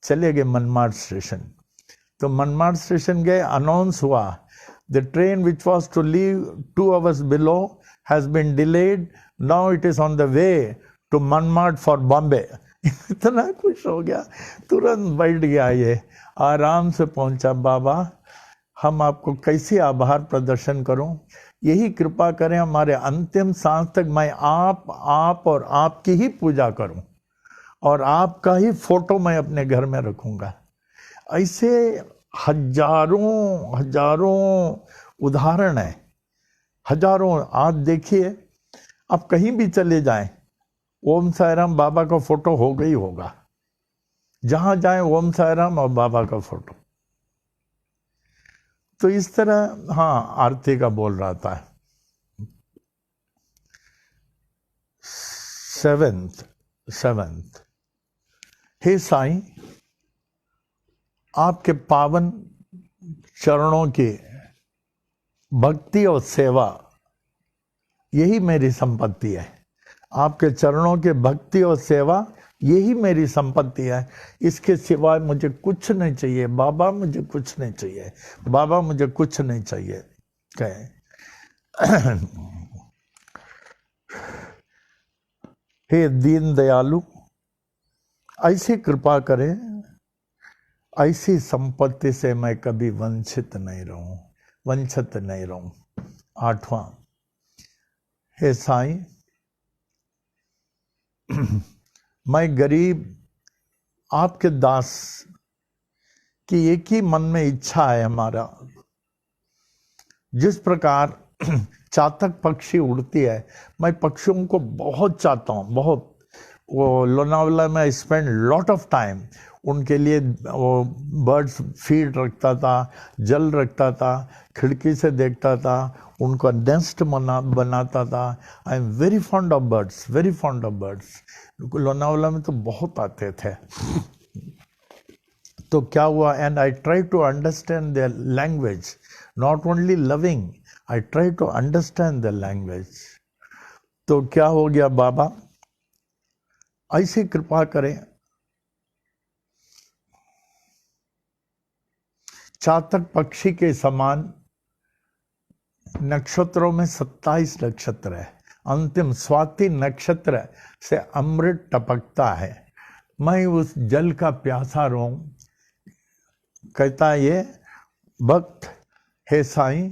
चले गए मनमाड स्टेशन। तो मनमाड स्टेशन गए, अनाउंस हुआ the train which was to leave 2 hours below has been delayed, now it is on the way to Manmad for Bombay. इतना खुश हो गया, तुरंत बैठ गया, ये आराम से पहुंचा। बाबा हम आपको कैसे आभार प्रदर्शन करूं, यही कृपा करें हमारे अंतिम सांस तक मैं आप और आपकी ही पूजा करूं, और आपका ही फोटो मैं अपने घर में रखूंगा। ऐसे हजारों उदाहरण है, हजारों। आप देखिए, आप कहीं भी चले जाएं, ओम साईराम बाबा का फोटो होगा ही होगा। जहां जाएं ओम साईराम और बाबा का फोटो। तो इस तरह, हाँ आरती का बोल रहा था। 7th, हे साईं, आपके पावन चरणों की भक्ति और सेवा यही मेरी संपत्ति है। आपके चरणों के भक्ति और सेवा यही मेरी संपत्ति है, इसके सिवाय मुझे कुछ नहीं चाहिए। बाबा मुझे कुछ नहीं चाहिए, बाबा मुझे कुछ नहीं चाहिए। कहे हे दीन दयालु, ऐसी कृपा करें, ऐसी संपत्ति से मैं कभी वंचित नहीं रहूं। 8वां, हे साईं, मैं गरीब आपके दास की एक ही मन में इच्छा है हमारा। जिस प्रकार चातक पक्षी उड़ती है, मैं पक्षियों को बहुत चाहता हूँ, बहुत। वो लोनावला में स्पेंड लॉट ऑफ टाइम, उनके लिए वो बर्ड्स फीड रखता था, जल रखता था, खिड़की से देखता था, उनका नेस्ट बनाता था। I am very fond of birds, very fond of birds. Lonavala में तो बहुत आते थे। तो क्या हुआ, and I try to understand their language, not only loving, I try to understand their language. तो क्या हो गया, बाबा ऐसी कृपा करें, चातक पक्षी के समान नक्षत्रों में 27 नक्षत्र है, अंतिम स्वाति नक्षत्र से अमृत टपकता है, मैं उस जल का प्यासा रहूं। कहता ये भक्त, हे साईं,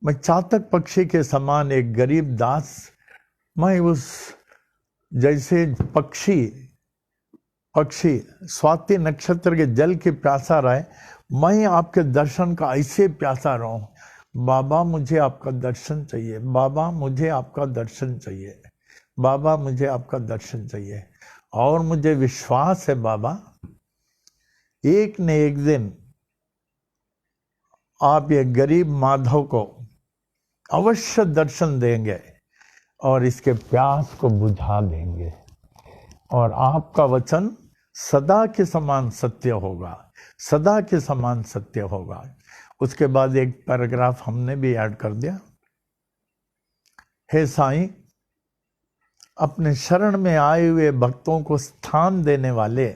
मैं चातक पक्षी के समान एक गरीब दास मैं उस जैसे पक्षी स्वाति नक्षत्र के जल की प्यासा रहे, मैं आपके दर्शन का ऐसे प्यासा रहूं। बाबा मुझे आपका दर्शन चाहिए, बाबा मुझे आपका दर्शन चाहिए, बाबा मुझे आपका दर्शन चाहिए। और मुझे विश्वास है बाबा एक न एक दिन आप ये गरीब माधव को अवश्य दर्शन देंगे और इसके प्यास को बुझा देंगे, और आपका वचन सदा के समान सत्य होगा, सदा के समान सत्य होगा। उसके बाद एक पैराग्राफ हमने भी ऐड कर दिया, हे साईं, अपने शरण में आए हुए भक्तों को स्थान देने वाले,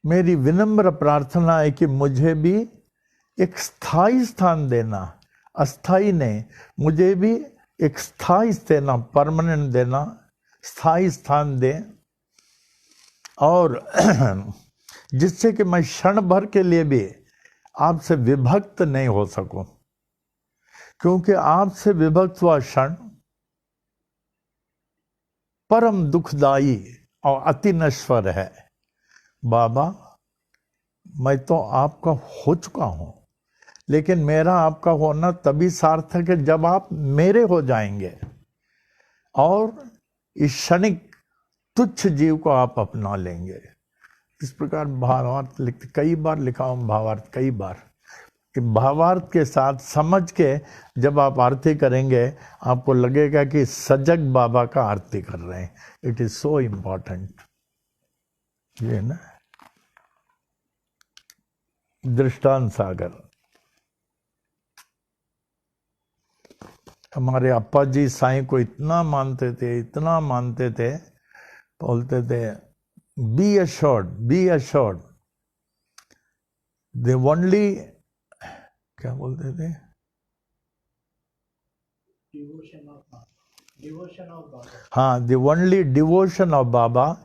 मेरी विनम्र प्रार्थना है कि मुझे भी एक स्थायी स्थान देना, अस्थाई नहीं, मुझे भी एक स्थायी देना, परमानेंट देना, स्थायी स्थान दे, और जिससे कि मैं क्षण भर के लिए भी आपसे विभक्त नहीं हो सकूं, क्योंकि आपसे विभक्त हुआ क्षण परम दुखदाई और अति नश्वर है। बाबा मैं तो आपका हो चुका हूं, लेकिन मेरा आपका होना तभी सार्थक है जब आप मेरे हो जाएंगे और इस क्षणिक तुच्छ जीव को आप अपना लेंगे। इस प्रकार भावार्थ लिखते, कई बार लिखा हूं भावार्थ, कई बार, कि भावार्थ के साथ समझ के जब आप आरती करेंगे आपको लगेगा कि सजग बाबा का आरती कर रहे हैं। It is so important. ये ना दृष्टांत सागर, हमारे अप्पा जी साईं को इतना मानते थे, इतना मानते थे, बोलते थे बी अश्योर्ड दे ओनली, क्या बोलते थे, हाँ, the only devotion of Baba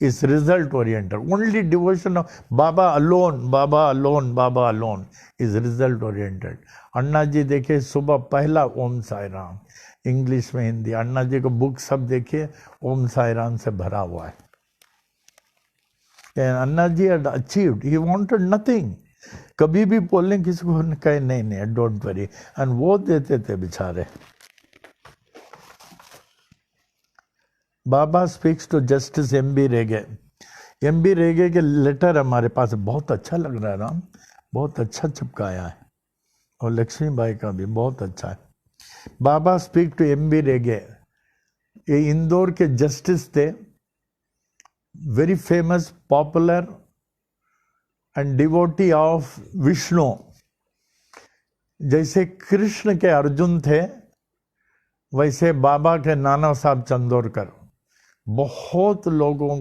is result oriented. Only devotion of Baba alone, Baba alone, Baba alone is result oriented. अन्ना जी देखिए सुबह पहला ओम साई राम, इंग्लिश में हिंदी, अन्ना जी को बुक सब देखिए ओम साई राम से भरा हुआ है। And Anna ji had achieved, he wanted nothing. कभी भी बोलने किसी को कहे नहीं डोंट वरी, एंड वो देते थे बेचारे। Baba speaks to Justice MB. Rege. MB. Rege के लेटर हमारे पास बहुत अच्छा लग रहा है राम, बहुत अच्छा चिपकाया है, और लक्ष्मी बाई का भी बहुत अच्छा है। बाबा स्पीक टू एम.बी. रेगे, ये इंदौर के जस्टिस थे, very famous, popular and devotee of Vishnu. जैसे कृष्ण के अर्जुन थे वैसे बाबा के नाना साहब चंदोरकर बहुत लोगों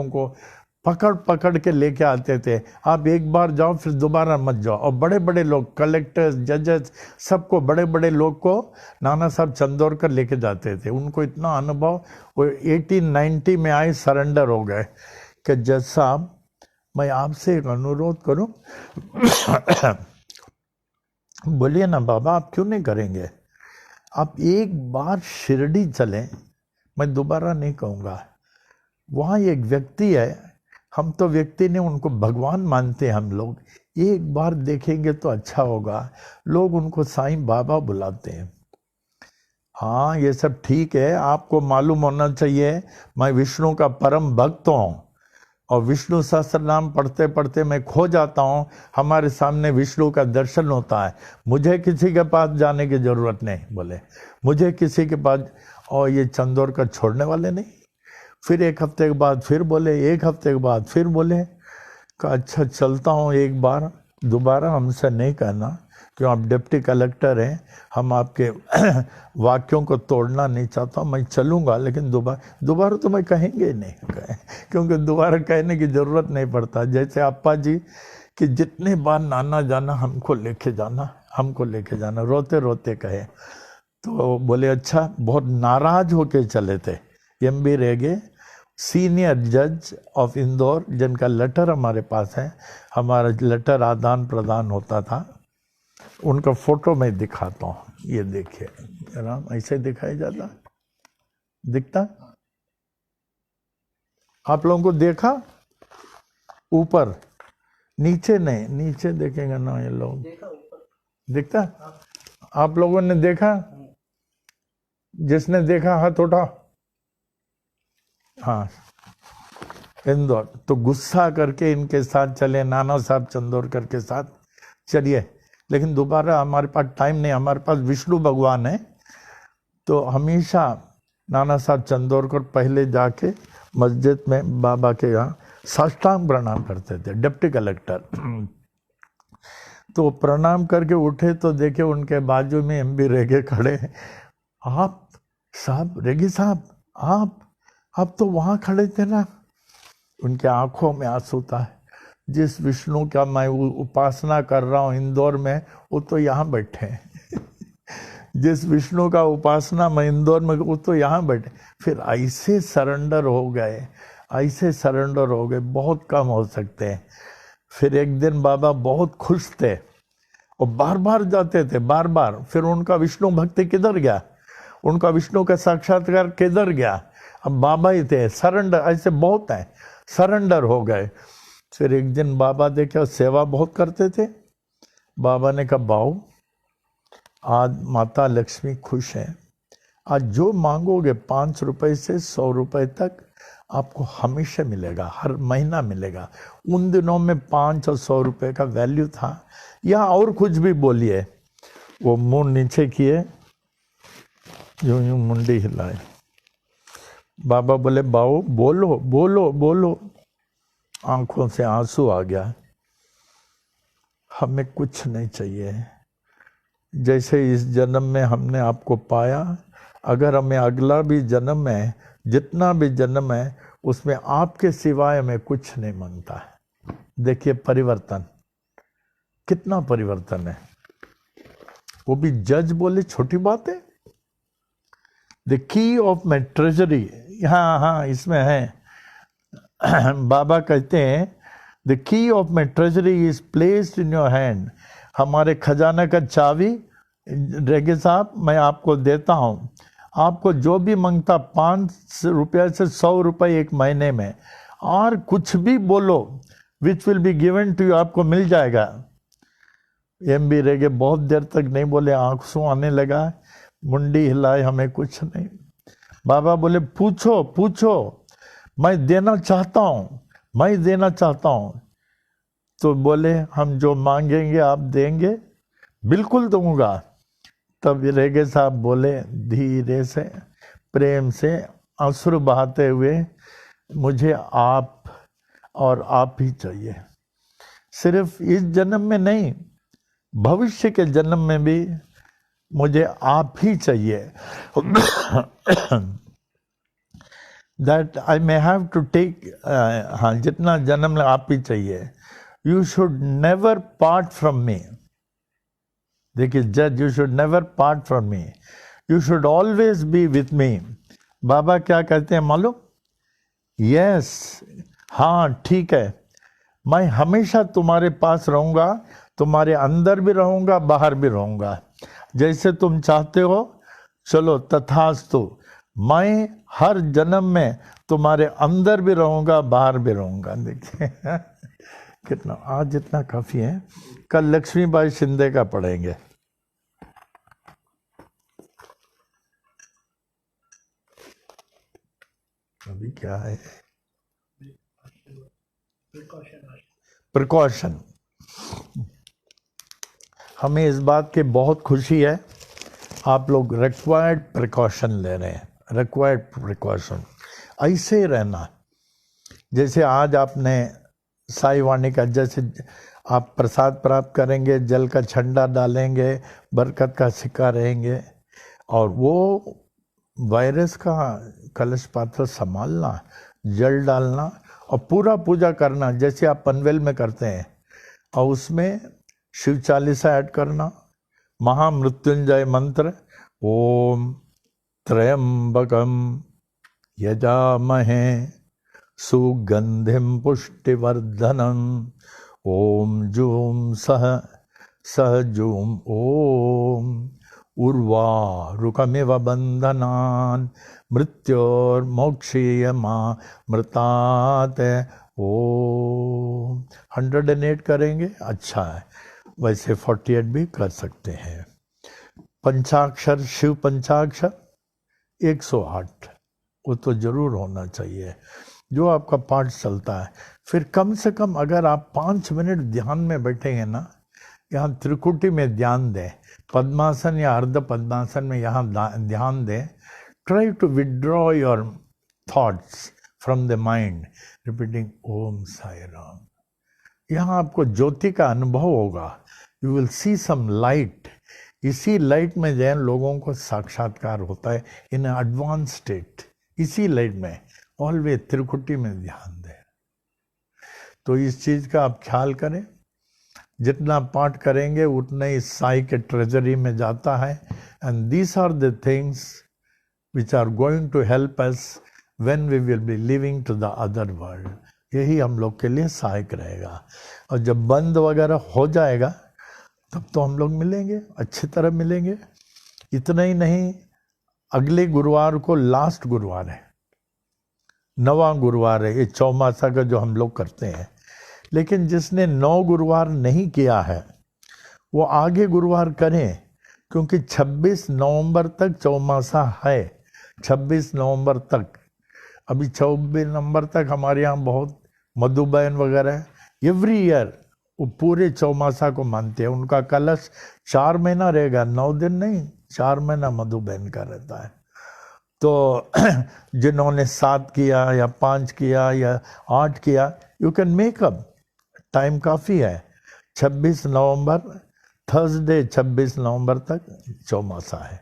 को पकड़ पकड़ के लेके आते थे। आप एक बार जाओ फिर दोबारा मत जाओ। और बड़े बड़े लोग, कलेक्टर्स, जजेस, सबको, बड़े बड़े लोग को नाना साहब चंदोरकर लेके जाते थे। उनको इतना अनुभव, वो 1890 में आए, सरेंडर हो गए कि जज साहब मैं आपसे एक अनुरोध करूं। बोलिए ना बाबा, आप क्यों नहीं करेंगे, आप एक बार शिरडी चलें, मैं दोबारा नहीं कहूँगा। वहाँ एक व्यक्ति है, हम तो व्यक्ति नहीं उनको भगवान मानते हैं हम लोग, एक बार देखेंगे तो अच्छा होगा। लोग उनको साईं बाबा बुलाते हैं। हाँ ये सब ठीक है, आपको मालूम होना चाहिए मैं विष्णु का परम भक्त हूँ और विष्णु सहस्त्र नाम पढ़ते पढ़ते मैं खो जाता हूँ। हमारे सामने विष्णु का दर्शन होता है, मुझे किसी के पास जाने की जरूरत नहीं। बोले मुझे किसी के पास, और ये चंदोरकर छोड़ने वाले नहीं। फिर एक हफ्ते के बाद फिर बोले, एक हफ्ते के बाद फिर बोले कि अच्छा चलता हूँ एक बार, दोबारा हमसे नहीं कहना, क्यों आप डिप्टी कलेक्टर हैं, हम आपके वाक्यों को तोड़ना नहीं चाहता। मैं चलूँगा लेकिन दोबारा तो मैं कहेंगे ही नहीं, क्योंकि दोबारा कहने की ज़रूरत नहीं पड़ता। जैसे अप्पा जी कि जितने बार नाना जाना हमको लेके जाना, रोते रोते कहे। तो बोले अच्छा, बहुत नाराज होके चले थे। एम.बी. रेगे सीनियर जज ऑफ इंदौर, जिनका लेटर हमारे पास है, हमारा लेटर आदान प्रदान होता था, उनका फोटो मैं दिखाता हूँ। ये देखिए राम ऐसे दिखाई जाता, दिखता? आप लोगों को देखा? ऊपर, नीचे नहीं, नीचे देखेंगे ना ये लोग, दिखता? आप लोगों ने देखा? जिसने देखा हाथ उठा। हाँ, इंदौर। तो गुस्सा करके इनके साथ चले, नाना साहब चंदोरकर के साथ चलिए। लेकिन दोबारा हमारे पास टाइम नहीं, हमारे पास विष्णु भगवान है। तो हमेशा नाना साहब चंदोरकर पहले जाके मस्जिद में बाबा के यहाँ साष्टांग प्रणाम करते थे, डिप्टी कलेक्टर। तो प्रणाम करके उठे तो देखे उनके बाजू में एमबी रेगे खड़े। आप साहब, रेगी साहब, आप तो वहाँ खड़े थे ना। उनके आंखों में आंसू था। जिस विष्णु का मैं उपासना कर रहा हूँ इंदौर में, वो तो यहाँ बैठे हैं। जिस विष्णु का उपासना मैं इंदौर में, वो तो यहाँ बैठे। फिर ऐसे सरेंडर हो गए, ऐसे सरेंडर हो गए, बहुत कम हो सकते हैं। फिर एक दिन बाबा बहुत खुश थे और बार बार जाते थे, बार बार। फिर उनका विष्णु भक्ति किधर गया, उनका विष्णु का साक्षात्कार किधर गया? अब बाबा ही थे। सरेंडर ऐसे बहुत हैं, सरेंडर हो गए। फिर एक दिन बाबा देखे सेवा बहुत करते थे। बाबा ने कहा, बाऊ आज माता लक्ष्मी खुश है, आज जो मांगोगे 5 रुपए से 100 रुपए तक आपको हमेशा मिलेगा, हर महीना मिलेगा। उन दिनों में 5 और 100 रुपए का वैल्यू था। या और कुछ भी बोलिए। वो मुंह नीचे किए, यूं यूं मुंडी हिलाए। बाबा बोले, बाऊ बोलो बोलो बोलो। आंखों से आंसू आ गया। हमें कुछ नहीं चाहिए। जैसे इस जन्म में हमने आपको पाया, अगर हमें अगला भी जन्म है, जितना भी जन्म है, उसमें आपके सिवाय हमें कुछ नहीं मांगता है। देखिए परिवर्तन, कितना परिवर्तन है। वो भी जज बोले छोटी बात है। The key of my treasury, हाँ इसमें है। बाबा कहते हैं the key of my treasury is placed in your hand. हमारे खजाना का चाबी रेगे साहब मैं आपको देता हूँ। आपको जो भी मांगता 5 रुपये से 100 रुपये एक महीने में, और कुछ भी बोलो, which will be given to you, आपको मिल जाएगा। एमबी रेगे बहुत देर तक नहीं बोले, आंसू आने लगा, मुंडी हिलाए, हमें कुछ नहीं। बाबा बोले, पूछो पूछो, मैं देना चाहता हूँ, मैं देना चाहता हूँ। तो बोले, हम जो मांगेंगे आप देंगे? बिल्कुल दूंगा। तब रेगे साहब बोले धीरे से, प्रेम से, आंसू बहाते हुए, मुझे आप और आप ही चाहिए। सिर्फ इस जन्म में नहीं, भविष्य के जन्म में भी मुझे आप ही चाहिए। That I may have to take, हाँ जितना जन्म आप ही चाहिए। You should never part from me. देखिए जज, you should never part from me, you should always be with me. Baba क्या कहते हैं मालूम? यस, हाँ ठीक है, मैं हमेशा तुम्हारे पास रहूंगा, तुम्हारे अंदर भी रहूंगा, बाहर भी रहूंगा, जैसे तुम चाहते हो। चलो तथास्तु। मैं हर जन्म में तुम्हारे अंदर भी रहूंगा, बाहर भी रहूंगा। देखिए कितना, आज इतना काफी है। कल लक्ष्मीबाई शिंदे का पढ़ेंगे। अभी क्या है? प्रिकॉशन। हमें इस बात की बहुत खुशी है, आप लोग रिक्वायर्ड प्रिकॉशन ले रहे हैं। रिक्वायर्ड प्रिकॉशन, ऐसे ही रहना। जैसे आज आपने साई वाणी का, जैसे आप प्रसाद प्राप्त करेंगे, जल का छंडा डालेंगे, बरकत का सिक्का रहेंगे, और वो वायरस का कलश पात्र संभालना, जल डालना और पूरा पूजा करना, जैसे आप पनवेल में करते हैं। और उसमें शिव चालीसा ऐड करना, महामृत्युंजय मंत्र, ओम त्र्यंबकम यजामहे सुगंधिम पुष्टिवर्धनम ओम जूम सह जूम ओम उर्वा रुकमिव बंधनान् मृत्योर्मोक्षीयमा मृतात्। ओम 108 करेंगे, अच्छा है। वैसे 48 भी कर सकते हैं। पंचाक्षर, शिव पंचाक्षर 108, वो तो जरूर होना चाहिए जो आपका पाठ चलता है। फिर कम से कम अगर आप 5 मिनट ध्यान में बैठेंगे ना, यहाँ त्रिकुटी में ध्यान दें, पद्मासन या अर्ध पद्मासन में यहाँ ध्यान दें। Try to withdraw your thoughts from the mind, repeating Om Sai Ram. यहाँ आपको ज्योति का अनुभव होगा, you will see some light. इसी लाइट में जैन लोगों को साक्षात्कार होता है इन एडवांस स्टेट। इसी लाइट में ऑलवेज त्रिकुटी में ध्यान दें। तो इस चीज का आप ख्याल करें, जितना पाठ करेंगे उतना ही साई के ट्रेजरी में जाता है। And these are the things which are going to help us when we will be living to the other world. यही हम लोग के लिए सहायक रहेगा। और जब बंद वगैरह हो जाएगा तब तो हम लोग मिलेंगे, अच्छी तरह मिलेंगे। इतना ही नहीं, अगले गुरुवार को लास्ट गुरुवार है, 9वां गुरुवार है, ये चौमासा का जो हम लोग करते हैं। लेकिन जिसने 9 गुरुवार नहीं किया है वो आगे गुरुवार करें, क्योंकि 26 नवंबर तक चौमासा है। 26 नवंबर तक, अभी 24 नवंबर तक हमारे यहाँ बहुत मधुबहन वगैरह एवरी ईयर वो पूरे चौमासा को मानते हैं। उनका कलश 4 महीना रहेगा, 9 दिन नहीं, 4 महीना मधुबहन का रहता है। तो जिन्होंने 7 किया या 5 किया या 8 किया, you can make up, time काफ़ी है। 26 नवंबर थर्सडे 26 नवंबर तक चौमासा है।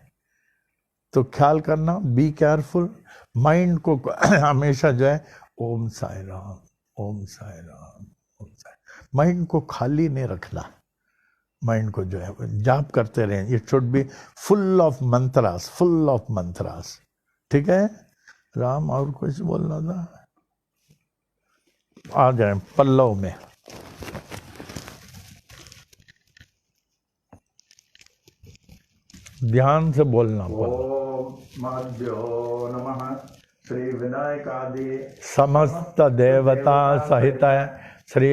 तो ख्याल करना, बी केयरफुल। माइंड को हमेशा जो है ओम साई राम, ओम साई राम, ओम साई। माइंड को खाली नहीं रखना, माइंड को जो है जाप करते रहें। It should be full of mantras, full of mantras. ठीक है राम, और कुछ बोलना था? आ जाए पल्लव में। ध्यान से बोलना। ओम मध्यो नमः श्री विनायकादि समस्त देवता सहित श्री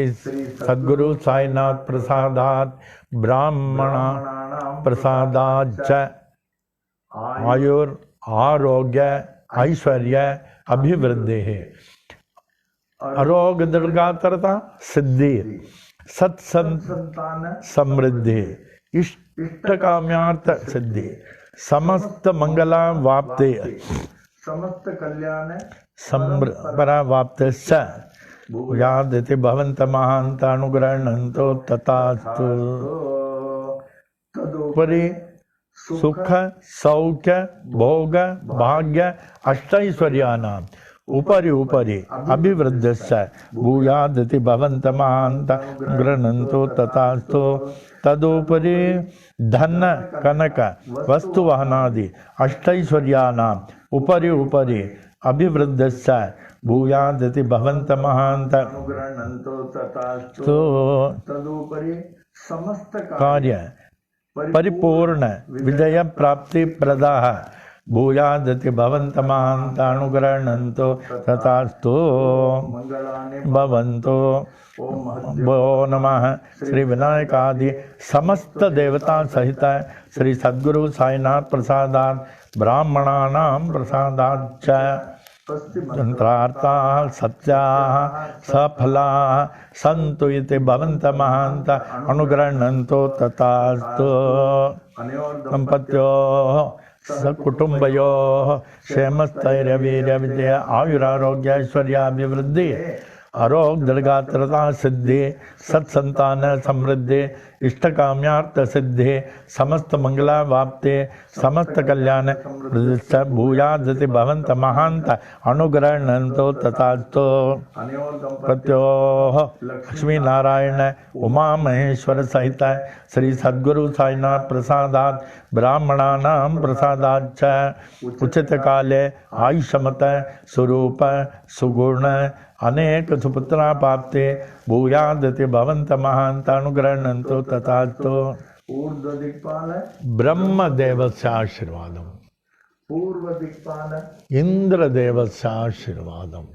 सद्गुरु साईनाथ प्रसादात ब्राह्मणा प्रसादाच आयुर आरोग्य ऐश्वर्य अभिवृद्धि है। आरोग्य दीर्घातरता सिद्धि सत्संतान समृद्धि इष्ट काम्यार्थ सिद्धि समस्त मंगला वाप्ते समस्त कल्याण संपरा वाप्ते च यादति भवन्त महान्त अनुग्रहणन्तो तथास्तु। तदुपरि सुख सौख्य भोग भाग्य अष्टैश्वर्याणां उपरि उपरि अभिवृद्धिश्च भूयादति भवन्त महान्त अनुग्रहणन्तो तथास्तु। तदुपरि धन कनक वस्तु वाहनादि अष्टैश्वर्याणां उपरि उपरि अभिवृद्धिश्च भूयादति भवन्त महान्त अनुग्रहणन्तो तथास्तु। तदुपरि समस्त कार्य परिपूर्ण विजय प्राप्ति प्रदाः भूयादति भवन्त महान्त अनुग्रहणन्तो तथास्तु। भवन्तो भो नमः श्री विनायकादि समस्त देवता सहित श्री सद्गुरु साईनाथ प्रसादात ब्राह्मणानां प्रसादाच्च तंत्रार्थाः सत्याः सफलाः सन्तु इति भवन्त महान्त अनुग्रहणन्तो तथास्तु। दम्पत्योः सकुटुम्बयोः क्षेमस्थैर्यवीर्यविजय आयुरारोग्य ऐश्वर्याभिवृद्धि आरोग्य दीर्घातरता सिद्धि सत्संतान समृद्धि इष्टकाम्यार्थ सिद्धि समस्त मंगला वाप्ते समस्त कल्याण भूयादति भवन्त महान्त अनुग्रहणन्तो तथास्तु। प्रत्योः लक्ष्मी नारायण उमा महेश्वर सहित श्री सद्गुरु साईनाथ प्रसादात ब्राह्मणानां प्रसादाच्च उचित काले आयुष्मत स्वरूप सुगुण अनेक सुपुत्रा प्राप्ते भूयादति भवन्त महान्त अनुग्रहणन्तो तथास्तु। ऊर्ध्व दिक्पाल ब्रह्मदेवस्य आशीर्वादम, पूर्व दिक्पाल इंद्रदेवस्य आशीर्वादम,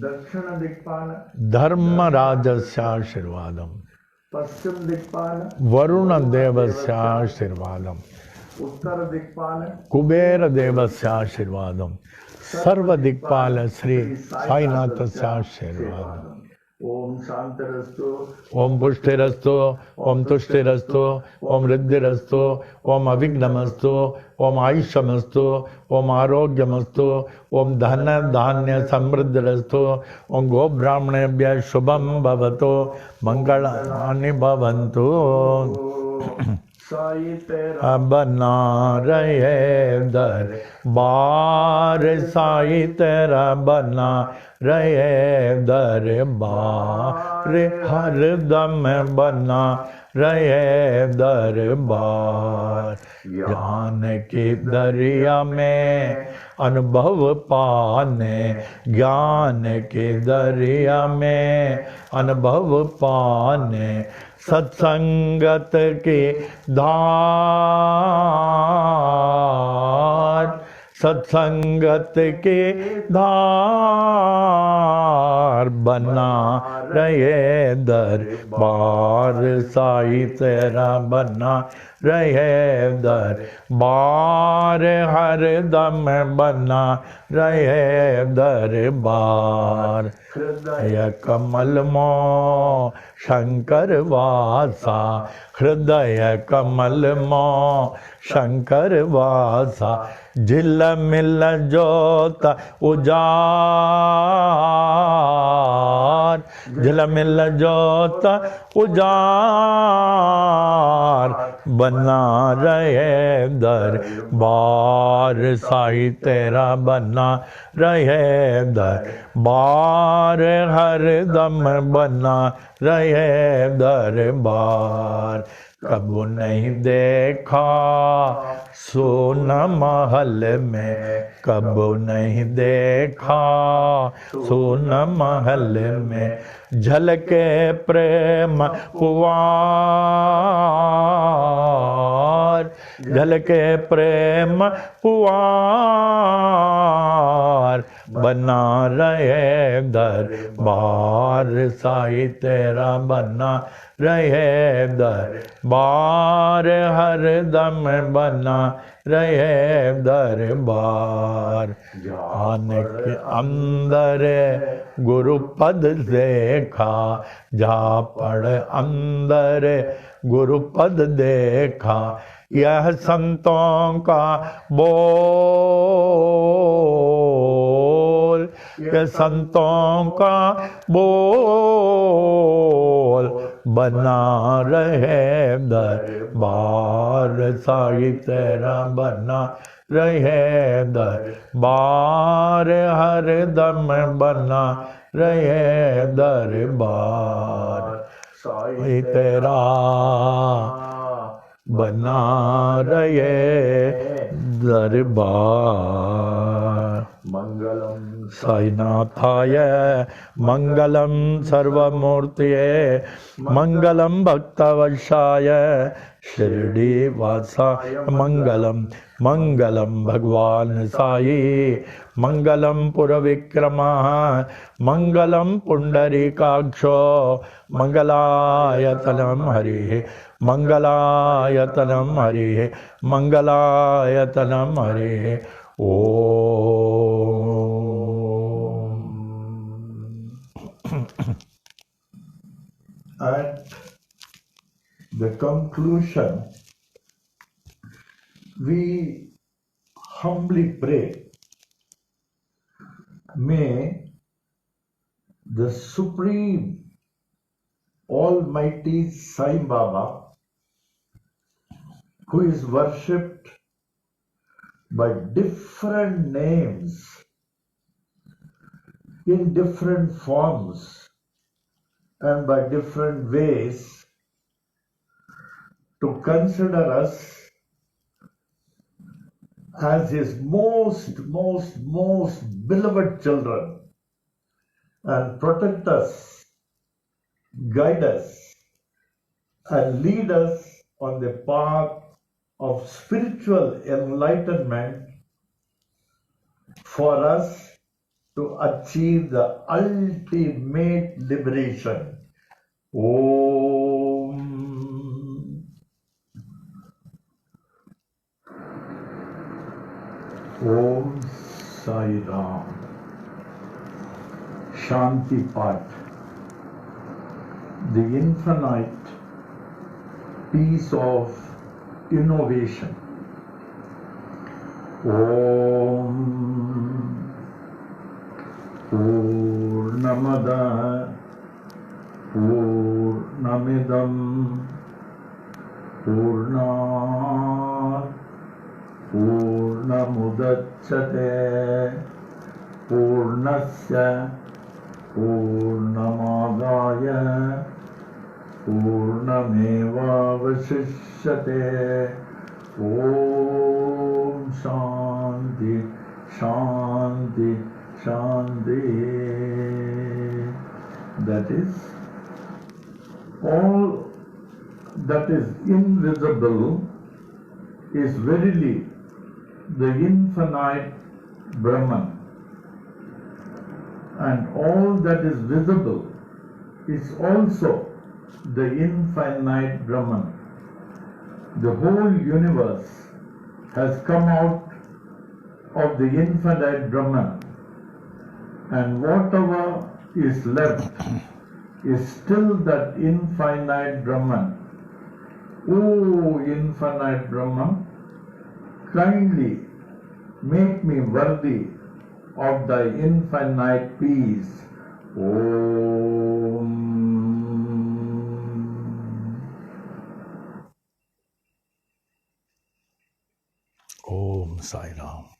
दक्षिण दिक्पाल धर्मराजस्य आशीर्वादम, पश्चिम दिक्पाल वरुणदेवस्य आशीर्वादम, उत्तर दिक्पाल कुबेरदेवस्य आशीर्वादम, सर्वदिक्पाल श्री साईनाथस्य आशीर्वादम। ओम शांतिरस्तु ओम पुष्टिरस्तु, ओम तुष्टिरस्तु, ओम रिद्धिरस्तु, ओम अविघ्नमस्तु, ओम आयुष्यमस्तु, ओम आरोग्यमस्तु, ओम धन धान्य समृद्धिरस्तु, ओम गो ब्राह्मणेभ्यः शुभम भवतु, मंगलानि भवन्तु। साई तेरा बना रहे दरबार, साई तेरा बना रहे दरबार, हरदम बना रहे दरबार। ज्ञान की दरिया में अनुभव पाने, ज्ञान के दरिया में अनुभव पाने, सत्संगत के धार, सत्संगत के धार बना रहे दरबार, साई तेरा बना रहे दरबार, हरदम बना रहे दरबार। हृदय कमल मो शंकर वासा, हृदय कमल मो शंकर वासा, झिलमिल जोत उजार, झिलमिल जोत उजार बना रहे दरबार, साई तेरा बना रहे दरबार, हरदम बना रहे दरबार। कबू नहीं देखा सोन महल में, कबू नहीं देखा सोन महल में, झलके प्रेम पुआर, झलके प्रेम पुआर बना रहे दरबार, साई तेरा बना रहे दरबार, हरदम बना रहे दरबार। जान के अंदर गुरु पद देखा, जा पढ़ अंदर गुरु पद देखा, यह संतों का बोल, यह संतों का बोल बना रहे दरबार, साई तेरा बना रहे दरबार, हरदम बना रहे दरबार। साई तेरा बना रहे दरबार। मंगलम साईनाथाय मंगलम सर्वमूर्तये, मंगलम भक्तवशाय शिरडी वासाय मंगलम, मंगलम भगवान साई, मंगलम पुरविक्रमा, मंगलम पुंडरीकाक्षो, मंगलायतनम हरिः, मंगलायतनम हरिः, मंगलायतनम हरिः। At the conclusion, we humbly pray, may the Supreme Almighty Sai Baba, who is worshipped by different names in different forms and by different ways, to consider us as his most beloved children and protect us, guide us and lead us on the path of spiritual enlightenment for us to achieve the ultimate liberation. Om. Om Sai Ram. Shanti Path. The infinite peace of innovation. Om Purnamada Purnamidam Purnat Purnamudachyate Purnasya Purnamadaya Purnamevavasishyate. Om Shanti Shanti Shanti. That is, all that is invisible is verily the infinite Brahman, and all that is visible is also the infinite Brahman. The whole universe has come out of the infinite Brahman, and whatever is left is still that infinite Brahman. O infinite Brahman, kindly make me worthy of thy infinite peace. Om. Om Sai Ram.